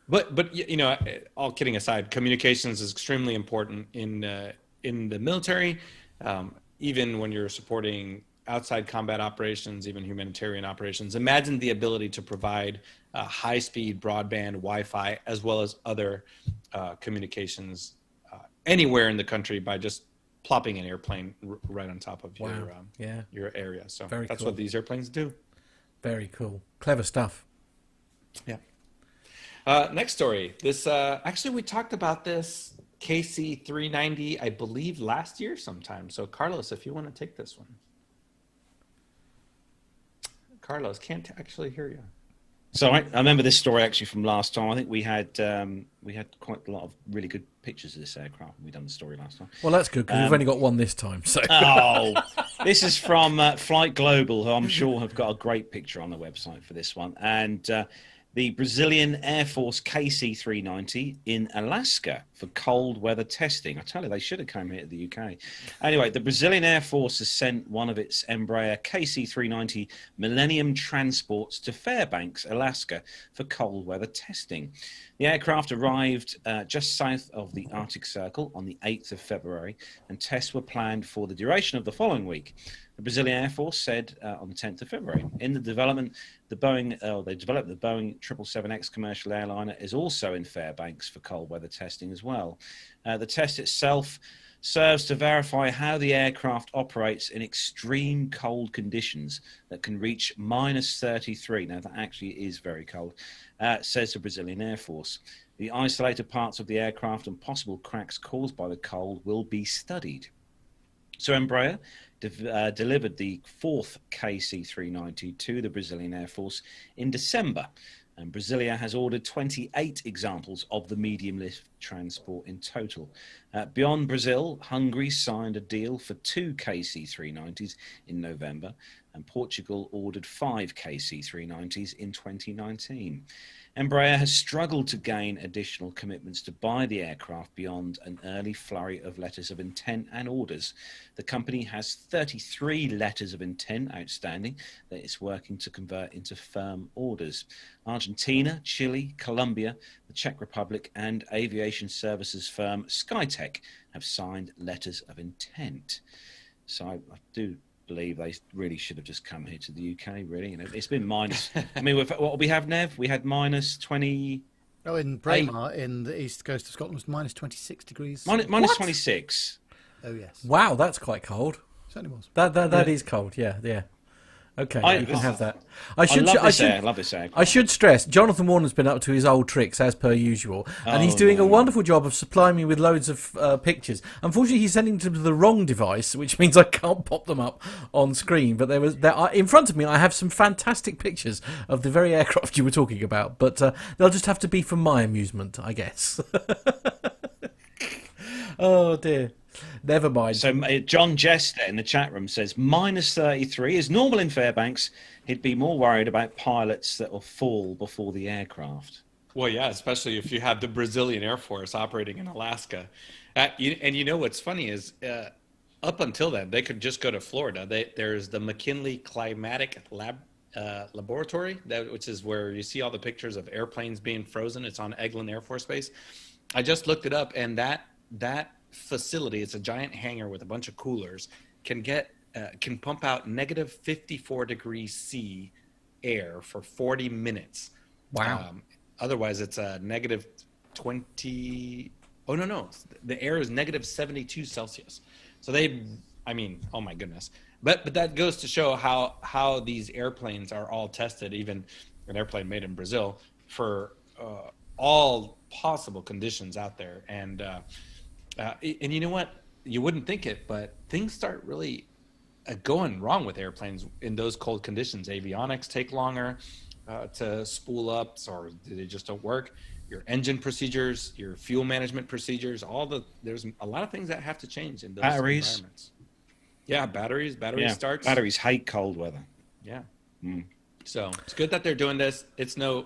[SPEAKER 4] But you know, all kidding aside, communications is extremely important in the military. Even when you're supporting outside combat operations, even humanitarian operations. Imagine the ability to provide high-speed broadband, Wi-Fi, as well as other communications anywhere in the country by just plopping an airplane right on top of your area. So that's cool. What these airplanes do.
[SPEAKER 2] Very cool. Clever stuff.
[SPEAKER 4] Yeah. Next story. This actually, we talked about this KC-390, I believe, last year sometime. So, Carlos, if you want to take this one. Carlos, can't actually hear you.
[SPEAKER 1] So I remember this story actually from last time. I think we had quite a lot of really good pictures of this aircraft. We done the story last time.
[SPEAKER 2] Well, that's good because we've only got one this time. So.
[SPEAKER 1] Oh, this is from Flight Global, who I'm sure have got a great picture on the website for this one. And the Brazilian Air Force KC-390 in Alaska for cold weather testing. I tell you, they should have come here to the UK. Anyway, the Brazilian Air Force has sent one of its Embraer KC-390 Millennium transports to Fairbanks, Alaska for cold weather testing. The aircraft arrived just south of the Arctic Circle on the 8th of February, and tests were planned for the duration of the following week. The Brazilian Air Force said on the 10th of February, in the development, they developed the Boeing 777X commercial airliner is also in Fairbanks for cold weather testing as well. The test itself serves to verify how the aircraft operates in extreme cold conditions that can reach minus 33. Now, that actually is very cold, says the Brazilian Air Force. The isolated parts of the aircraft and possible cracks caused by the cold will be studied. So Embraer delivered the fourth KC-390 to the Brazilian Air Force in December, and Brasilia has ordered 28 examples of the medium lift transport in total. Beyond Brazil, Hungary signed a deal for 2 KC-390s in November, and Portugal ordered 5 KC-390s in 2019. Embraer has struggled to gain additional commitments to buy the aircraft beyond an early flurry of letters of intent and orders. The company has 33 letters of intent outstanding that it's working to convert into firm orders. Argentina, Chile, Colombia, the Czech Republic, and aviation services firm Skytech have signed letters of intent. So I do believe they really should have just come here to the UK, really. You know, it's been minus. I mean, what we have, Nev? We had minus 20.
[SPEAKER 3] Oh, in Braemar, in the east coast of Scotland, was minus 26 degrees.
[SPEAKER 1] Minus 26.
[SPEAKER 3] Oh, yes.
[SPEAKER 2] Wow, that's quite cold.
[SPEAKER 3] Certainly was.
[SPEAKER 2] That is cold. Yeah. Okay, you can have that.
[SPEAKER 1] I love this air.
[SPEAKER 2] I should stress, Jonathan Warner's been up to his old tricks as per usual, and he's doing a wonderful job of supplying me with loads of pictures. Unfortunately, he's sending them to the wrong device, which means I can't pop them up on screen. But in front of me, I have some fantastic pictures of the very aircraft you were talking about, but they'll just have to be for my amusement, I guess. Oh dear. Never mind.
[SPEAKER 1] So John Jester in the chat room says minus 33 is normal in Fairbanks. He'd be more worried about pilots that will fall before the aircraft.
[SPEAKER 4] Well, yeah, especially if you have the Brazilian Air Force operating in Alaska. And you know what's funny is up until then, they could just go to Florida. There's the McKinley Climatic Laboratory, which is where you see all the pictures of airplanes being frozen. It's on Eglin Air Force Base. I just looked it up, and that facility, it's a giant hangar with a bunch of coolers, can pump out negative 54 degrees C air for 40 minutes.
[SPEAKER 2] Wow.
[SPEAKER 4] Otherwise it's a negative 20. Oh no, the air is negative 72 Celsius. So oh my goodness. But that goes to show how these airplanes are all tested, even an airplane made in Brazil, for all possible conditions out there. And you know what? You wouldn't think it, but things start really going wrong with airplanes in those cold conditions. Avionics take longer to spool up, or they just don't work. Your engine procedures, your fuel management procedures, there's a lot of things that have to change in those environments. Yeah, batteries starts.
[SPEAKER 1] Batteries hate cold weather.
[SPEAKER 4] Yeah. So it's good that they're doing this. It's no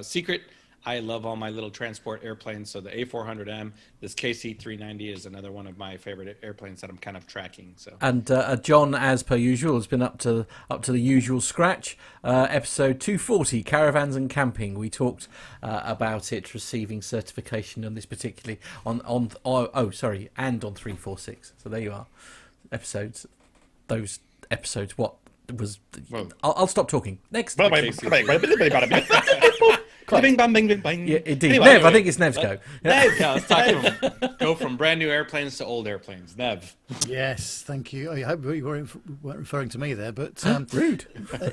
[SPEAKER 4] secret. I love all my little transport airplanes. So the A400M, this KC-390 is another one of my favorite airplanes that I'm kind of tracking. So
[SPEAKER 2] and John, as per usual, has been up to the usual scratch. Episode 240, caravans and camping. We talked about it receiving certification on this particularly and on 346. So there you are. Those episodes. What was? I'll stop talking. Next.
[SPEAKER 1] Bing bang bing bing bang.
[SPEAKER 2] Yeah, indeed.
[SPEAKER 1] Anyway,
[SPEAKER 2] Nev, I think it's Nev's go.
[SPEAKER 1] Nev,
[SPEAKER 4] Yeah, let's talk go from brand new airplanes to old airplanes. Nev.
[SPEAKER 3] Yes, thank you. I hope you weren't referring to me there, but
[SPEAKER 2] Rude.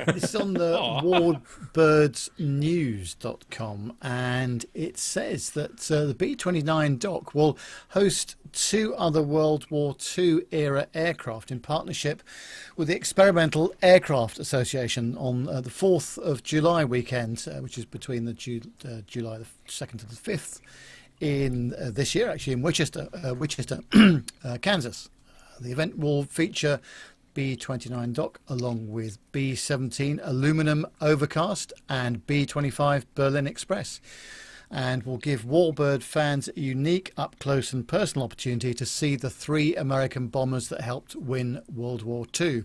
[SPEAKER 3] it's on the warbirdsnews.com, and it says that the B-29 dock will host 2 other World War II era aircraft in partnership with the Experimental Aircraft Association on the 4th of July weekend, which is between the July the 2nd to the 5th in this year, actually in Wichita, Kansas. The event will feature B-29 dock along with B-17 aluminum overcast and B-25 Berlin Express, and will give Warbird fans a unique up-close and personal opportunity to see the 3 American bombers that helped win World War II.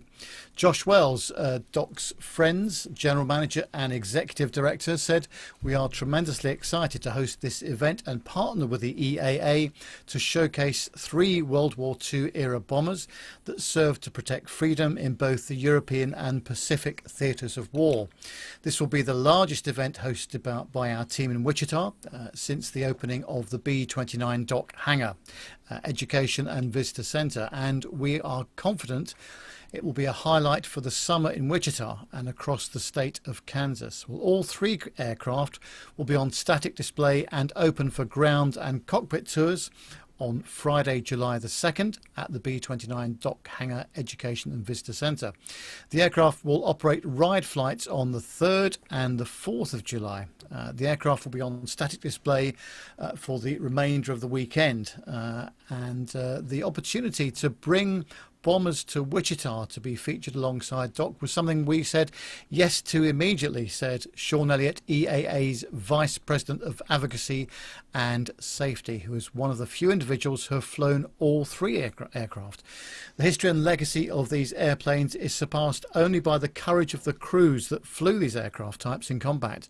[SPEAKER 3] Josh Wells, Doc's Friends General Manager and Executive Director, said, "We are tremendously excited to host this event and partner with the EAA to showcase 3 World War II era bombers that served to protect freedom in both the European and Pacific theatres of war. This will be the largest event hosted by our team in Wichita since the opening of the B-29 dock hangar, education and visitor centre, and we are confident it will be a highlight for the summer in Wichita and across the state of Kansas. Well, all 3 aircraft will be on static display and open for ground and cockpit tours on Friday, July the 2nd at the B-29 Dock Hangar Education and Visitor Centre. The aircraft will operate ride flights on the 3rd and the 4th of July. The aircraft will be on static display for the remainder of the weekend, and the opportunity to bring bombers to Wichita to be featured alongside Doc was something we said yes to immediately, said Sean Elliott, EAA's Vice President of Advocacy and Safety, who is one of the few individuals who have flown all 3 aircraft. The history and legacy of these airplanes is surpassed only by the courage of the crews that flew these aircraft types in combat.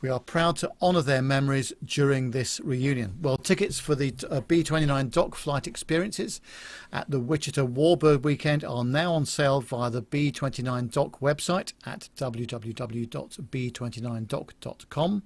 [SPEAKER 3] We are proud to honour their memories during this reunion. Well, tickets for the B-29 Dock flight experiences at the Wichita Warbird weekend are now on sale via the B-29 Dock website at www.b29dock.com,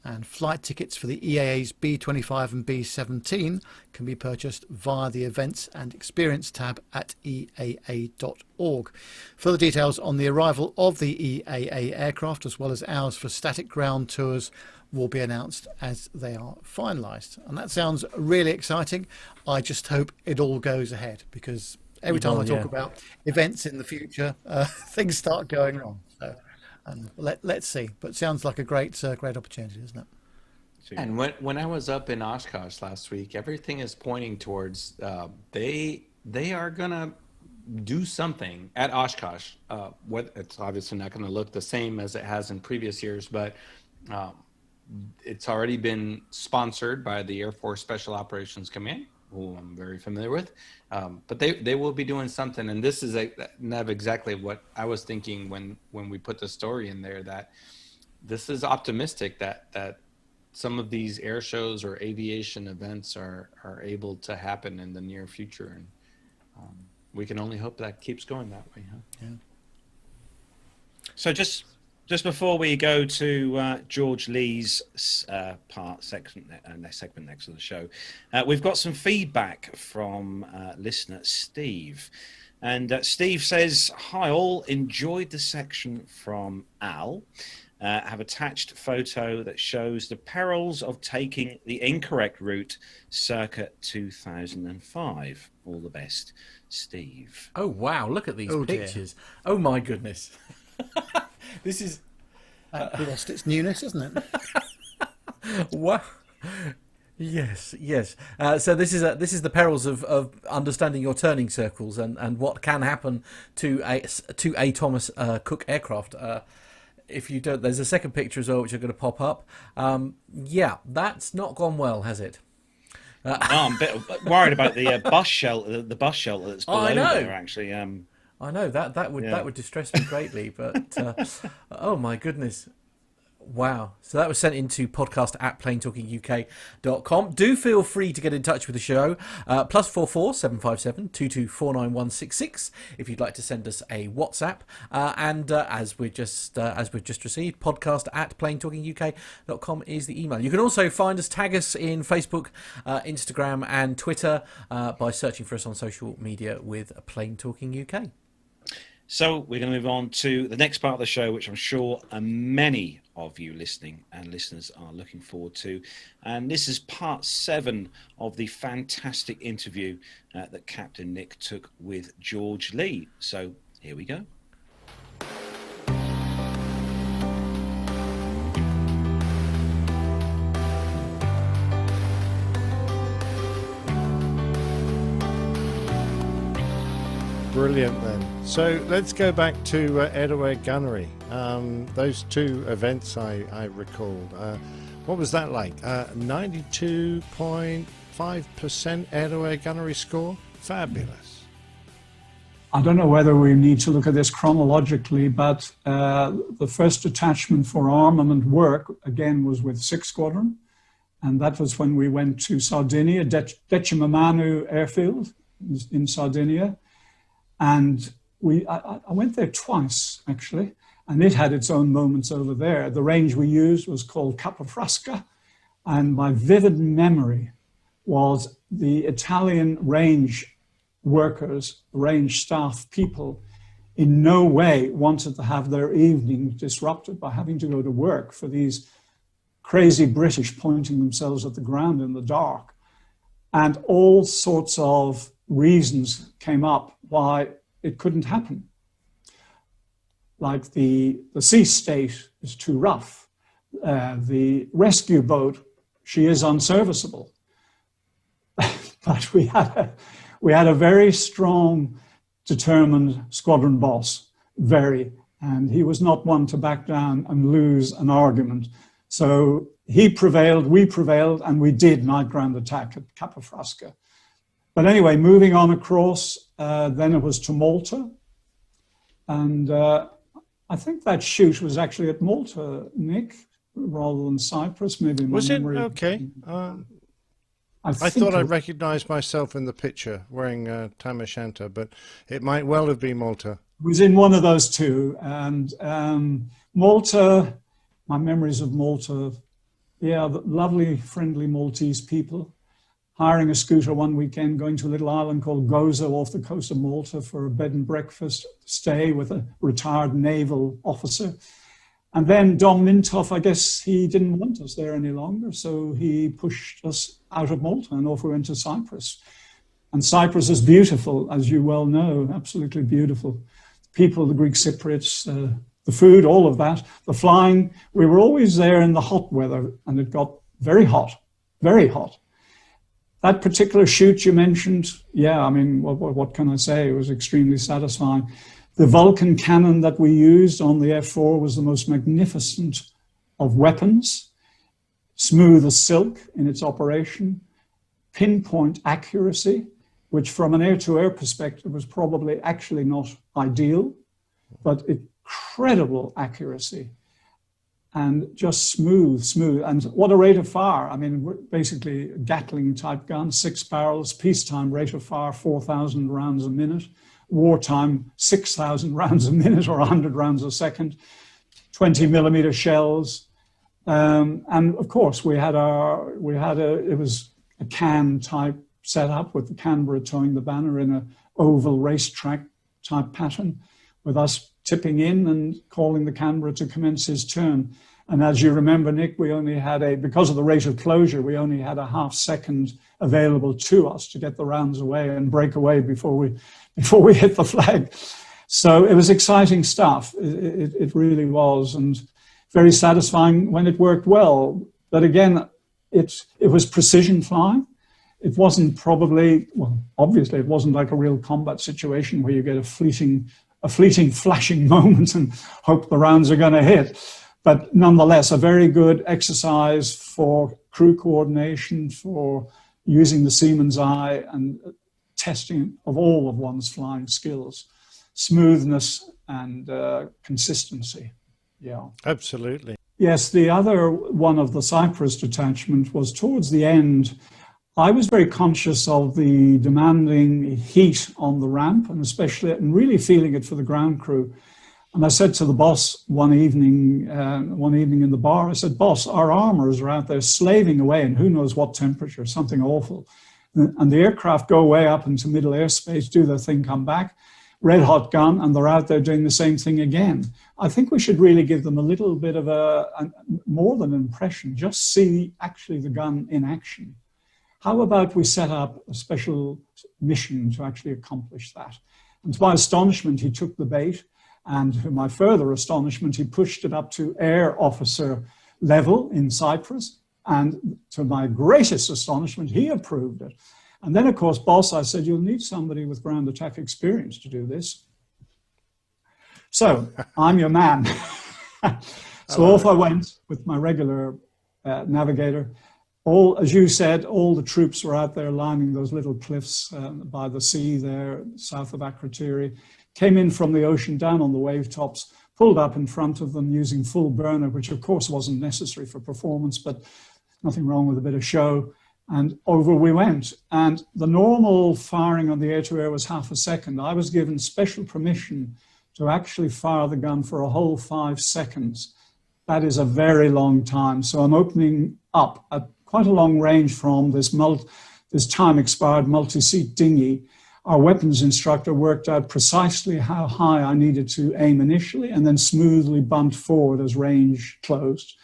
[SPEAKER 3] and flight tickets for the EAA's B-25 and B-17 can be purchased via the Events and Experience tab at eaa.org. Further details on the arrival of the EAA aircraft, as well as hours for static ground tours, will be announced as they are finalised. And that sounds really exciting. I just hope it all goes ahead, because every time I talk about events in the future, things start going wrong. So let's see. But it sounds like a great opportunity, isn't it?
[SPEAKER 4] And when I was up in Oshkosh last week, everything is pointing towards they are gonna do something at Oshkosh. It's obviously not going to look the same as it has in previous years, but it's already been sponsored by the Air Force Special Operations Command, who I'm very familiar with. But they will be doing something, and this is Nev, exactly what I was thinking when we put the story in there, that this is optimistic that some of these air shows or aviation events are able to happen in the near future, and we can only hope that keeps going that way. Huh?
[SPEAKER 3] Yeah.
[SPEAKER 1] So just before we go to George Lee's segment next to the show, we've got some feedback from listener Steve. And Steve says, "Hi all, enjoyed the section from Al. Have attached photo that shows the perils of taking the incorrect route circa 2005. All the best, Steve."
[SPEAKER 2] Oh, wow. Look at these pictures.
[SPEAKER 3] Dear.
[SPEAKER 2] Oh, my goodness. This is...
[SPEAKER 3] lost its newness, isn't it?
[SPEAKER 2] Wow. Yes. So this is the perils of understanding your turning circles and what can happen to a Thomas Cook aircraft. If you don't, there's a second picture as well, which are going to pop up. Yeah, that's not gone well, has it?
[SPEAKER 1] I'm a bit worried about the bus shelter. The bus shelter that's below there, actually.
[SPEAKER 2] I know that would distress me greatly, but oh my goodness, Wow. So that was sent into podcast@planetalkinguk.com. Do feel free to get in touch with the show. +44 757 2249 if you'd like to send us a WhatsApp. And as we've just received, podcast@planetalkinguk.com is the email. You can also find us, tag us in Facebook, Instagram and Twitter by searching for us on social media with Plane Talking UK.
[SPEAKER 1] So we're going to move on to the next part of the show, which I'm sure many of you listening and listeners are looking forward to. And this is part 7 of the fantastic interview that Captain Nick took with George Lee. So here we go.
[SPEAKER 8] Brilliant then. So let's go back to air-to-air gunnery. Those 2 events I recalled. What was that like? 92.5% air-to-air gunnery score? Fabulous.
[SPEAKER 9] I don't know whether we need to look at this chronologically, but the first detachment for armament work, again, was with 6th Squadron. And that was when we went to Sardinia, Decimamanu Airfield in Sardinia. And I went there twice, actually, and it had its own moments over there. The range we used was called Capofrasca, and my vivid memory was the Italian range workers, range staff people, in no way wanted to have their evening disrupted by having to go to work for these crazy British pointing themselves at the ground in the dark. And all sorts of reasons came up why it couldn't happen. Like the sea state is too rough. The rescue boat, she is unserviceable. But we had a very strong, determined squadron boss, and he was not one to back down and lose an argument. So he prevailed, we prevailed, and we did night ground attack at Capofrasca. But anyway, moving on across, then it was to Malta. And I think that shoot was actually at Malta, Nick, rather than Cyprus. Maybe
[SPEAKER 8] was it? Okay. I thought I recognized myself in the picture wearing tam o' shanter, but it might well have been Malta.
[SPEAKER 9] It was in one of those 2. And Malta, my memories of Malta, yeah, the lovely, friendly Maltese people. Hiring a scooter one weekend, going to a little island called Gozo off the coast of Malta for a bed and breakfast stay with a retired naval officer. And then Dom Mintoff, I guess he didn't want us there any longer, so he pushed us out of Malta and off we went to Cyprus. And Cyprus is beautiful, as you well know, absolutely beautiful. People, the Greek Cypriots, the food, all of that, the flying. We were always there in the hot weather, and it got very hot, very hot. That particular shoot you mentioned, yeah, I mean, what can I say? It was extremely satisfying. The Vulcan cannon that we used on the F4 was the most magnificent of weapons, smooth as silk in its operation, pinpoint accuracy, which from an air-to-air perspective was probably actually not ideal, but incredible accuracy. And just smooth. And what a rate of fire. I mean, we're basically a Gatling type gun, 6 barrels, peacetime rate of fire, 4,000 rounds a minute, wartime, 6,000 rounds a minute or 100 rounds a second, 20 millimeter shells. And of course it was a can type setup with the Canberra towing the banner in an oval racetrack type pattern with us tipping in and calling the Canberra to commence his turn. And as you remember, Nick, we only had because of the rate of closure, we only had a half second available to us to get the rounds away and break away before we hit the flag. So it was exciting stuff. It really was, and very satisfying when it worked well. But again, it was precision flying. It wasn't obviously it wasn't like a real combat situation where you get a fleeting flashing moment and hope the rounds are going to hit. But nonetheless, a very good exercise for crew coordination, for using the seaman's eye and testing of all of one's flying skills, smoothness and consistency. Yeah.
[SPEAKER 8] Absolutely.
[SPEAKER 9] Yes, the other one of the Cyprus detachment was towards the end. I was very conscious of the demanding heat on the ramp, and especially, and really feeling it for the ground crew. And I said to the boss one evening in the bar, I said, "Boss, our armors are out there slaving away in who knows what temperature, something awful. And the aircraft go way up into middle airspace, do their thing, come back, red hot gun, and they're out there doing the same thing again. I think we should really give them a little bit of more than an impression, just see actually the gun in action. How about we set up a special mission to actually accomplish that?" And to my astonishment, he took the bait. And to my further astonishment, he pushed it up to air officer level in Cyprus. And to my greatest astonishment, he approved it. And then, of course, boss, I said, "You'll need somebody with ground attack experience to do this." So I'm your man. So off I went with my regular navigator. As you said, all the troops were out there lining those little cliffs by the sea there, south of Akrotiri. Came in from the ocean down on the wave tops, pulled up in front of them using full burner, which of course wasn't necessary for performance, but nothing wrong with a bit of show. And over we went. And the normal firing on the air-to-air was half a second. I was given special permission to actually fire the gun for a whole 5 seconds. That is a very long time. So I'm opening up at quite a long range from this time-expired multi-seat dinghy. Our weapons instructor worked out precisely how high I needed to aim initially and then smoothly bumped forward as range closed.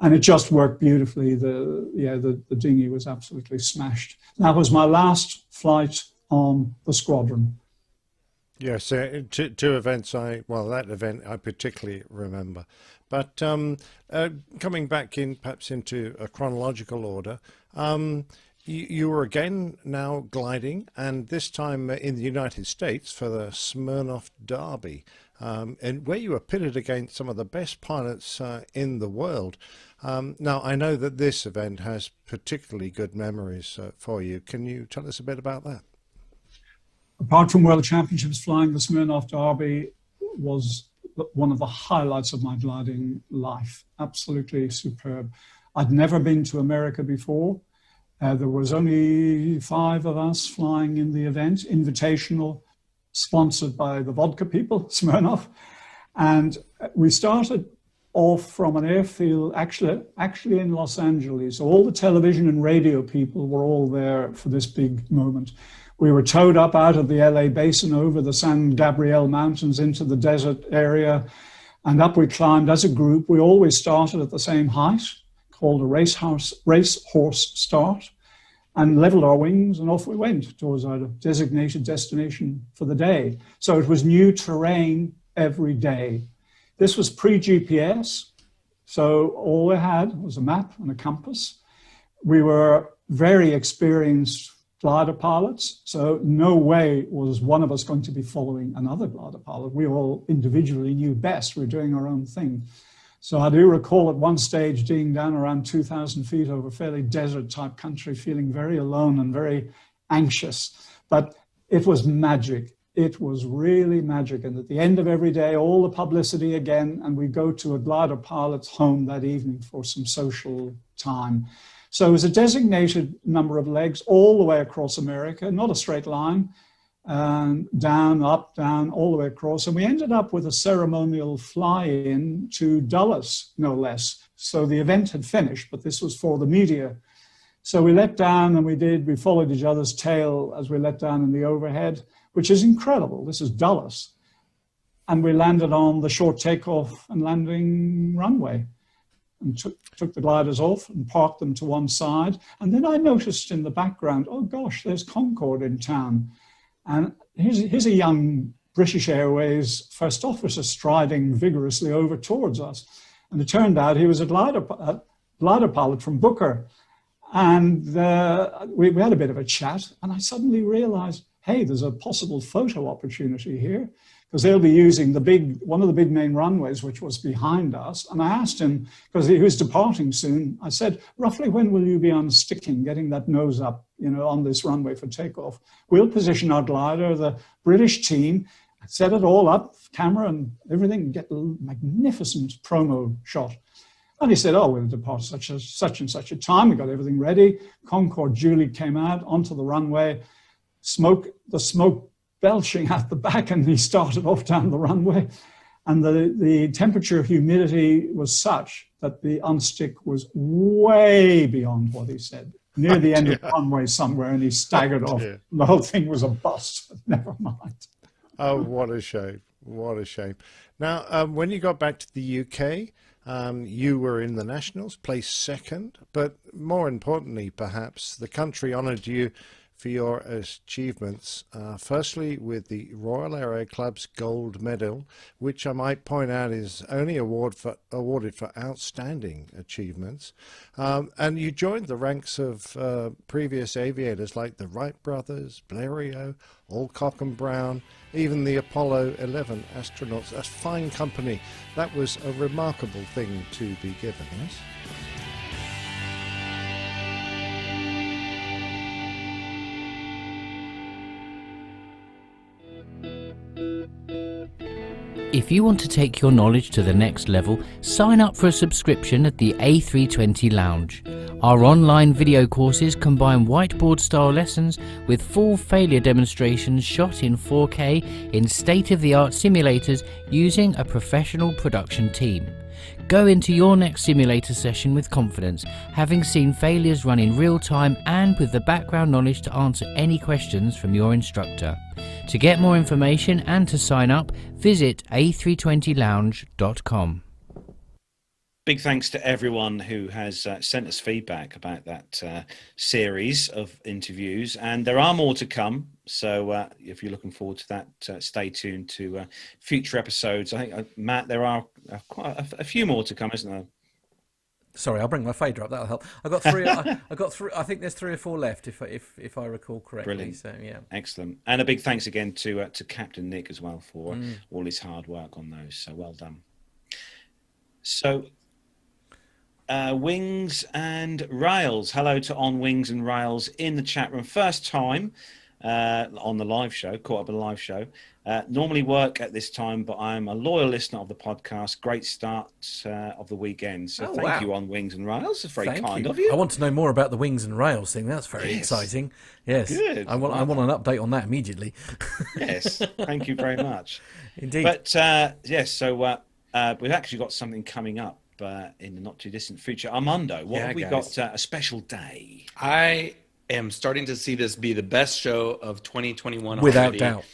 [SPEAKER 9] And it just worked beautifully. The dinghy was absolutely smashed. That was my last flight on the squadron.
[SPEAKER 8] Yes, two events that event I particularly remember. But coming back perhaps into a chronological order, you were again now gliding, and this time in the United States for the Smirnoff Derby, and where you were pitted against some of the best pilots in the world. Now, I know that this event has particularly good memories for you. Can you tell us a bit about that?
[SPEAKER 9] Apart from World Championships, flying the Smirnoff Derby was one of the highlights of my gliding life. Absolutely superb. I'd never been to America before. There was only 5 of us flying in the event, invitational, sponsored by the vodka people, Smirnoff. And we started off from an airfield, actually in Los Angeles. All the television and radio people were all there for this big moment. We were towed up out of the LA basin over the San Gabriel Mountains into the desert area, and up we climbed as a group. We always started at the same height, called a racehorse start, and leveled our wings, and off we went towards our designated destination for the day. So it was new terrain every day. This was pre-GPS, so all we had was a map and a compass. We were very experienced glider pilots, so no way was one of us going to be following another glider pilot. We all individually knew best. We were doing our own thing. So I do recall at one stage being down around 2,000 feet over fairly desert type country, feeling very alone and very anxious. But it was magic. It was really magic. And at the end of every day, all the publicity again, and we go to a glider pilot's home that evening for some social time. So it was a designated number of legs all the way across America, not a straight line. Down, up, down, all the way across. And we ended up with a ceremonial fly-in to Dulles, no less. So the event had finished, but this was for the media. So we let down and we followed each other's tail as we let down in the overhead, which is incredible. This is Dulles. And we landed on the short takeoff and landing runway and took the gliders off and parked them to one side. And then I noticed in the background, oh gosh, there's Concorde in town. And here's a young British Airways first officer striding vigorously over towards us. And it turned out he was a glider pilot from Booker. And we had a bit of a chat. And I suddenly realized, hey, there's a possible photo opportunity here, because they'll be using one of the big main runways, which was behind us. And I asked him, because he was departing soon, I said, roughly when will you be unsticking, getting that nose up, on this runway for takeoff? We'll position our glider, the British team, set it all up, camera and everything, get a magnificent promo shot. And he said, oh, we'll depart such and such a time. We got everything ready. Concorde duly came out onto the runway, the smoke belching out the back, and he started off down the runway. And the temperature humidity was such that the unstick was way beyond what he said, near the end of the runway somewhere, and he staggered off. The whole thing was a bust, but never mind.
[SPEAKER 8] Oh, what a shame. What a shame. Now, when you got back to the UK, you were in the Nationals, placed second, but more importantly, perhaps, the country honoured you for your achievements, firstly with the Royal Aero Club's gold medal, which I might point out is only awarded for outstanding achievements. And you joined the ranks of previous aviators like the Wright brothers, Blériot, Alcock and Brown, even the Apollo 11 astronauts. That's fine company. That was a remarkable thing to be given, yes?
[SPEAKER 7] If you want to take your knowledge to the next level, sign up for a subscription at the A320 Lounge. Our online video courses combine whiteboard-style lessons with full failure demonstrations shot in 4K in state-of-the-art simulators using a professional production team. Go into your next simulator session with confidence, having seen failures run in real time and with the background knowledge to answer any questions from your instructor. To get more information and to sign up, visit a320lounge.com.
[SPEAKER 1] Big thanks to everyone who has sent us feedback about that series of interviews, and there are more to come. So if you're looking forward to that, stay tuned to future episodes. I think, Matt, there are quite a few more to come, isn't there?
[SPEAKER 2] Sorry, I'll bring my fader up. That'll help. I got three. I got three. I think there's 3 or 4 left, if I recall correctly.
[SPEAKER 1] Brilliant.
[SPEAKER 2] So yeah,
[SPEAKER 1] excellent. And a big thanks again to Captain Nick as well for all his hard work on those. So well done. So. Wings and Rails. Hello to On Wings and Rails in the chat room. First time on the live show, caught up a live show. Normally work at this time, but I'm a loyal listener of the podcast. Great start of the weekend. So thank you, On Wings and Rails. It's very kind of you.
[SPEAKER 2] I want to know more about the Wings and Rails thing. That's very exciting. Yes.
[SPEAKER 1] Good.
[SPEAKER 2] I want an update on that immediately.
[SPEAKER 1] Yes. Thank you very much.
[SPEAKER 2] Indeed.
[SPEAKER 1] But yes, so we've actually got something coming up in the not too distant future. Armando, what have we got? A special day.
[SPEAKER 4] I am starting to see this be the best show of 2021
[SPEAKER 2] without
[SPEAKER 4] already.
[SPEAKER 2] doubt.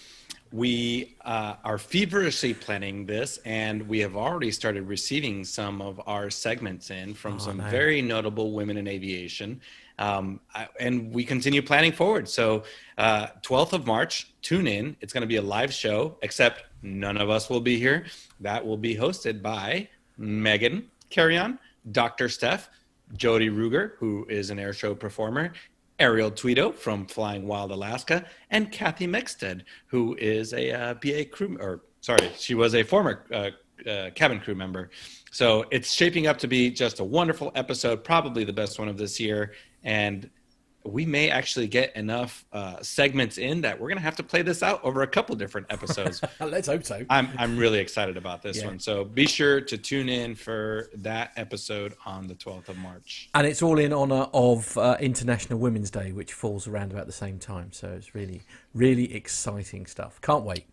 [SPEAKER 4] We are feverishly planning this, and we have already started receiving some of our segments in from very notable women in aviation. And we continue planning forward. So 12th of March, tune in. It's going to be a live show, except none of us will be here. That will be hosted by Megan Carrion, Dr. Steph, Jody Ruger, who is an airshow performer, Ariel Tweedo from Flying Wild Alaska, and Kathy Mexted, who is a BA crew, she was a former cabin crew member. So it's shaping up to be just a wonderful episode, probably the best one of this year. And we may actually get enough segments in that we're going to have to play this out over a couple different episodes.
[SPEAKER 2] Let's hope so.
[SPEAKER 4] I'm really excited about this one. So be sure to tune in for that episode on the 12th of March.
[SPEAKER 2] And it's all in honour of International Women's Day, which falls around about the same time. So it's really, really exciting stuff. Can't wait.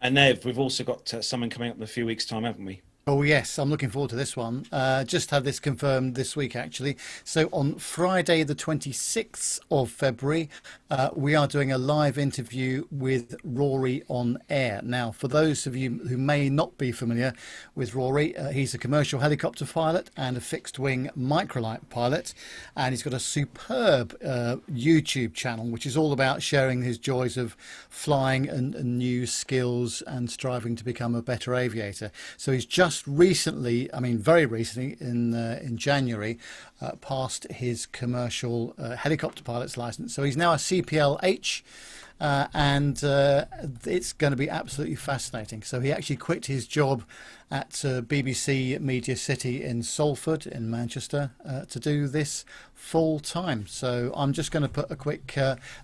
[SPEAKER 1] And Nev, we've also got something coming up in a few weeks' time, haven't we?
[SPEAKER 3] Oh, yes, I'm looking forward to this one. Just had this confirmed this week, actually. So on Friday, the 26th of February, we are doing a live interview with Rory on air. Now, for those of you who may not be familiar with Rory, he's a commercial helicopter pilot and a fixed-wing microlight pilot. And he's got a superb YouTube channel, which is all about sharing his joys of flying and new skills and striving to become a better aviator. So he's just recently, very recently, in January, passed his commercial helicopter pilot's license. So he's now a CPL-H, and it's going to be absolutely fascinating. So he actually quit his job at BBC Media City in Salford in Manchester to do this full time. So I'm just going to put a quick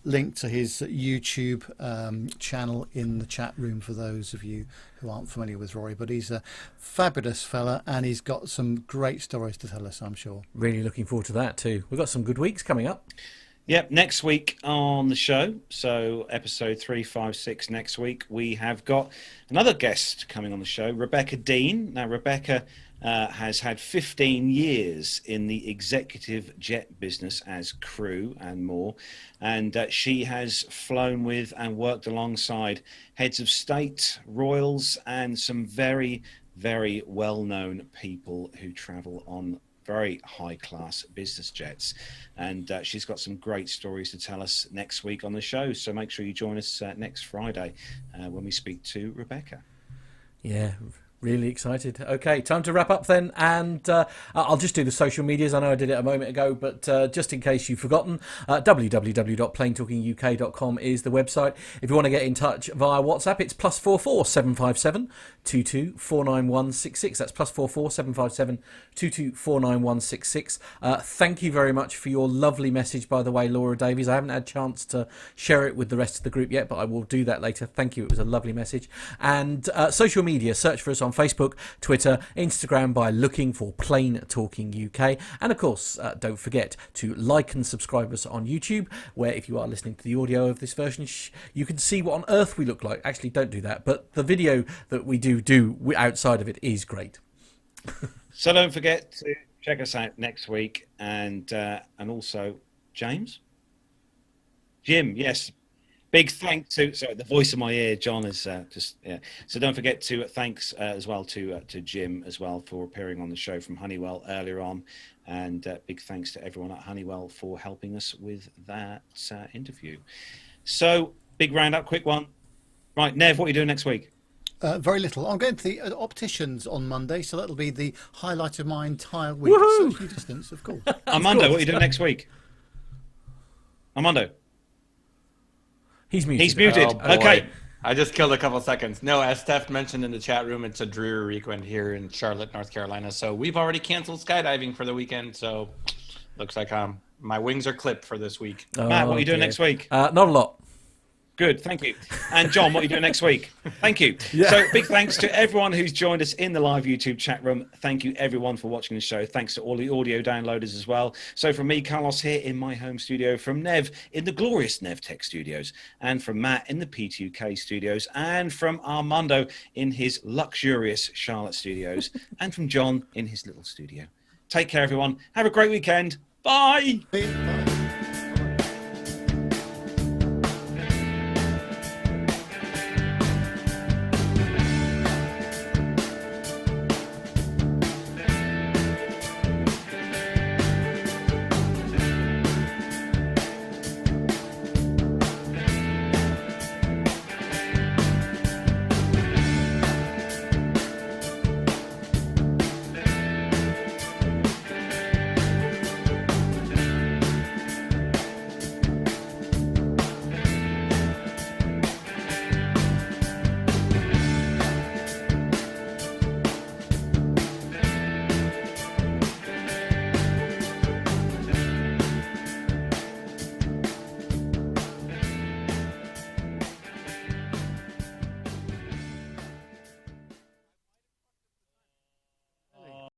[SPEAKER 3] link to his YouTube channel in the chat room for those of you who aren't familiar with Rory. But he's a fabulous fella, and he's got some great stories to tell us, I'm sure.
[SPEAKER 2] Really looking forward to that too. We've got some good weeks coming up.
[SPEAKER 1] Yep, next week on the show, so episode 356 next week, we have got another guest coming on the show, Rebecca Dean. Now, Rebecca has had 15 years in the executive jet business as crew and more, and she has flown with and worked alongside heads of state, royals, and some very, very well-known people who travel on very high-class business jets, and she's got some great stories to tell us next week on the show. So make sure you join us next Friday when we speak to Rebecca.
[SPEAKER 2] Yeah, really excited. Okay, time to wrap up then, and I'll just do the social medias. I know I did it a moment ago, but just in case you've forgotten, www.planetalkinguk.com is the website. If you want to get in touch via WhatsApp, it's +44 757 22 49166. That's +44 757 22 49166. Thank you very much for your lovely message, by the way, Laura Davies. I haven't had a chance to share it with the rest of the group yet, but I will do that later. Thank you. It was a lovely message. And social media, search for us on Facebook, Twitter, Instagram by looking for Plane Talking UK. And of course, don't forget to like and subscribe us on YouTube, where if you are listening to the audio of this version, you can see what on earth we look like. Actually, don't do that. But the video that we do outside of it is great.
[SPEAKER 1] So don't forget to check us out next week, and also Jim, yes. Big thanks to the voice of my ear, John, is just yeah. So don't forget to thanks as well to Jim as well for appearing on the show from Honeywell earlier on, and big thanks to everyone at Honeywell for helping us with that interview. So big roundup, quick one. Right, Nev, what are you doing next week?
[SPEAKER 3] Very little. I'm going to the opticians on Monday, so that'll be the highlight of my entire week.
[SPEAKER 2] Woohoo!
[SPEAKER 3] Social distance, of course.
[SPEAKER 1] Armando, what are you doing next week? Armando.
[SPEAKER 2] He's muted.
[SPEAKER 1] He's muted.
[SPEAKER 4] Oh,
[SPEAKER 1] okay.
[SPEAKER 4] I just killed a couple seconds. No, as Steph mentioned in the chat room, it's a dreary weekend here in Charlotte, North Carolina. So we've already canceled skydiving for the weekend. So looks like my wings are clipped for this week.
[SPEAKER 1] Matt, what are you doing next week?
[SPEAKER 2] Not a lot.
[SPEAKER 1] Good, thank you. And John, what are you doing next week? Thank you.
[SPEAKER 2] Yeah.
[SPEAKER 1] So big thanks to everyone who's joined us in the live YouTube chat room. Thank you everyone for watching the show. Thanks to all the audio downloaders as well. So from me, Carlos, here in my home studio, from Nev in the glorious Nev Tech studios, and from Matt in the P2K studios, and from Armando in his luxurious Charlotte studios, and from John in his little studio. Take care, everyone. Have a great weekend. Bye.
[SPEAKER 3] Bye.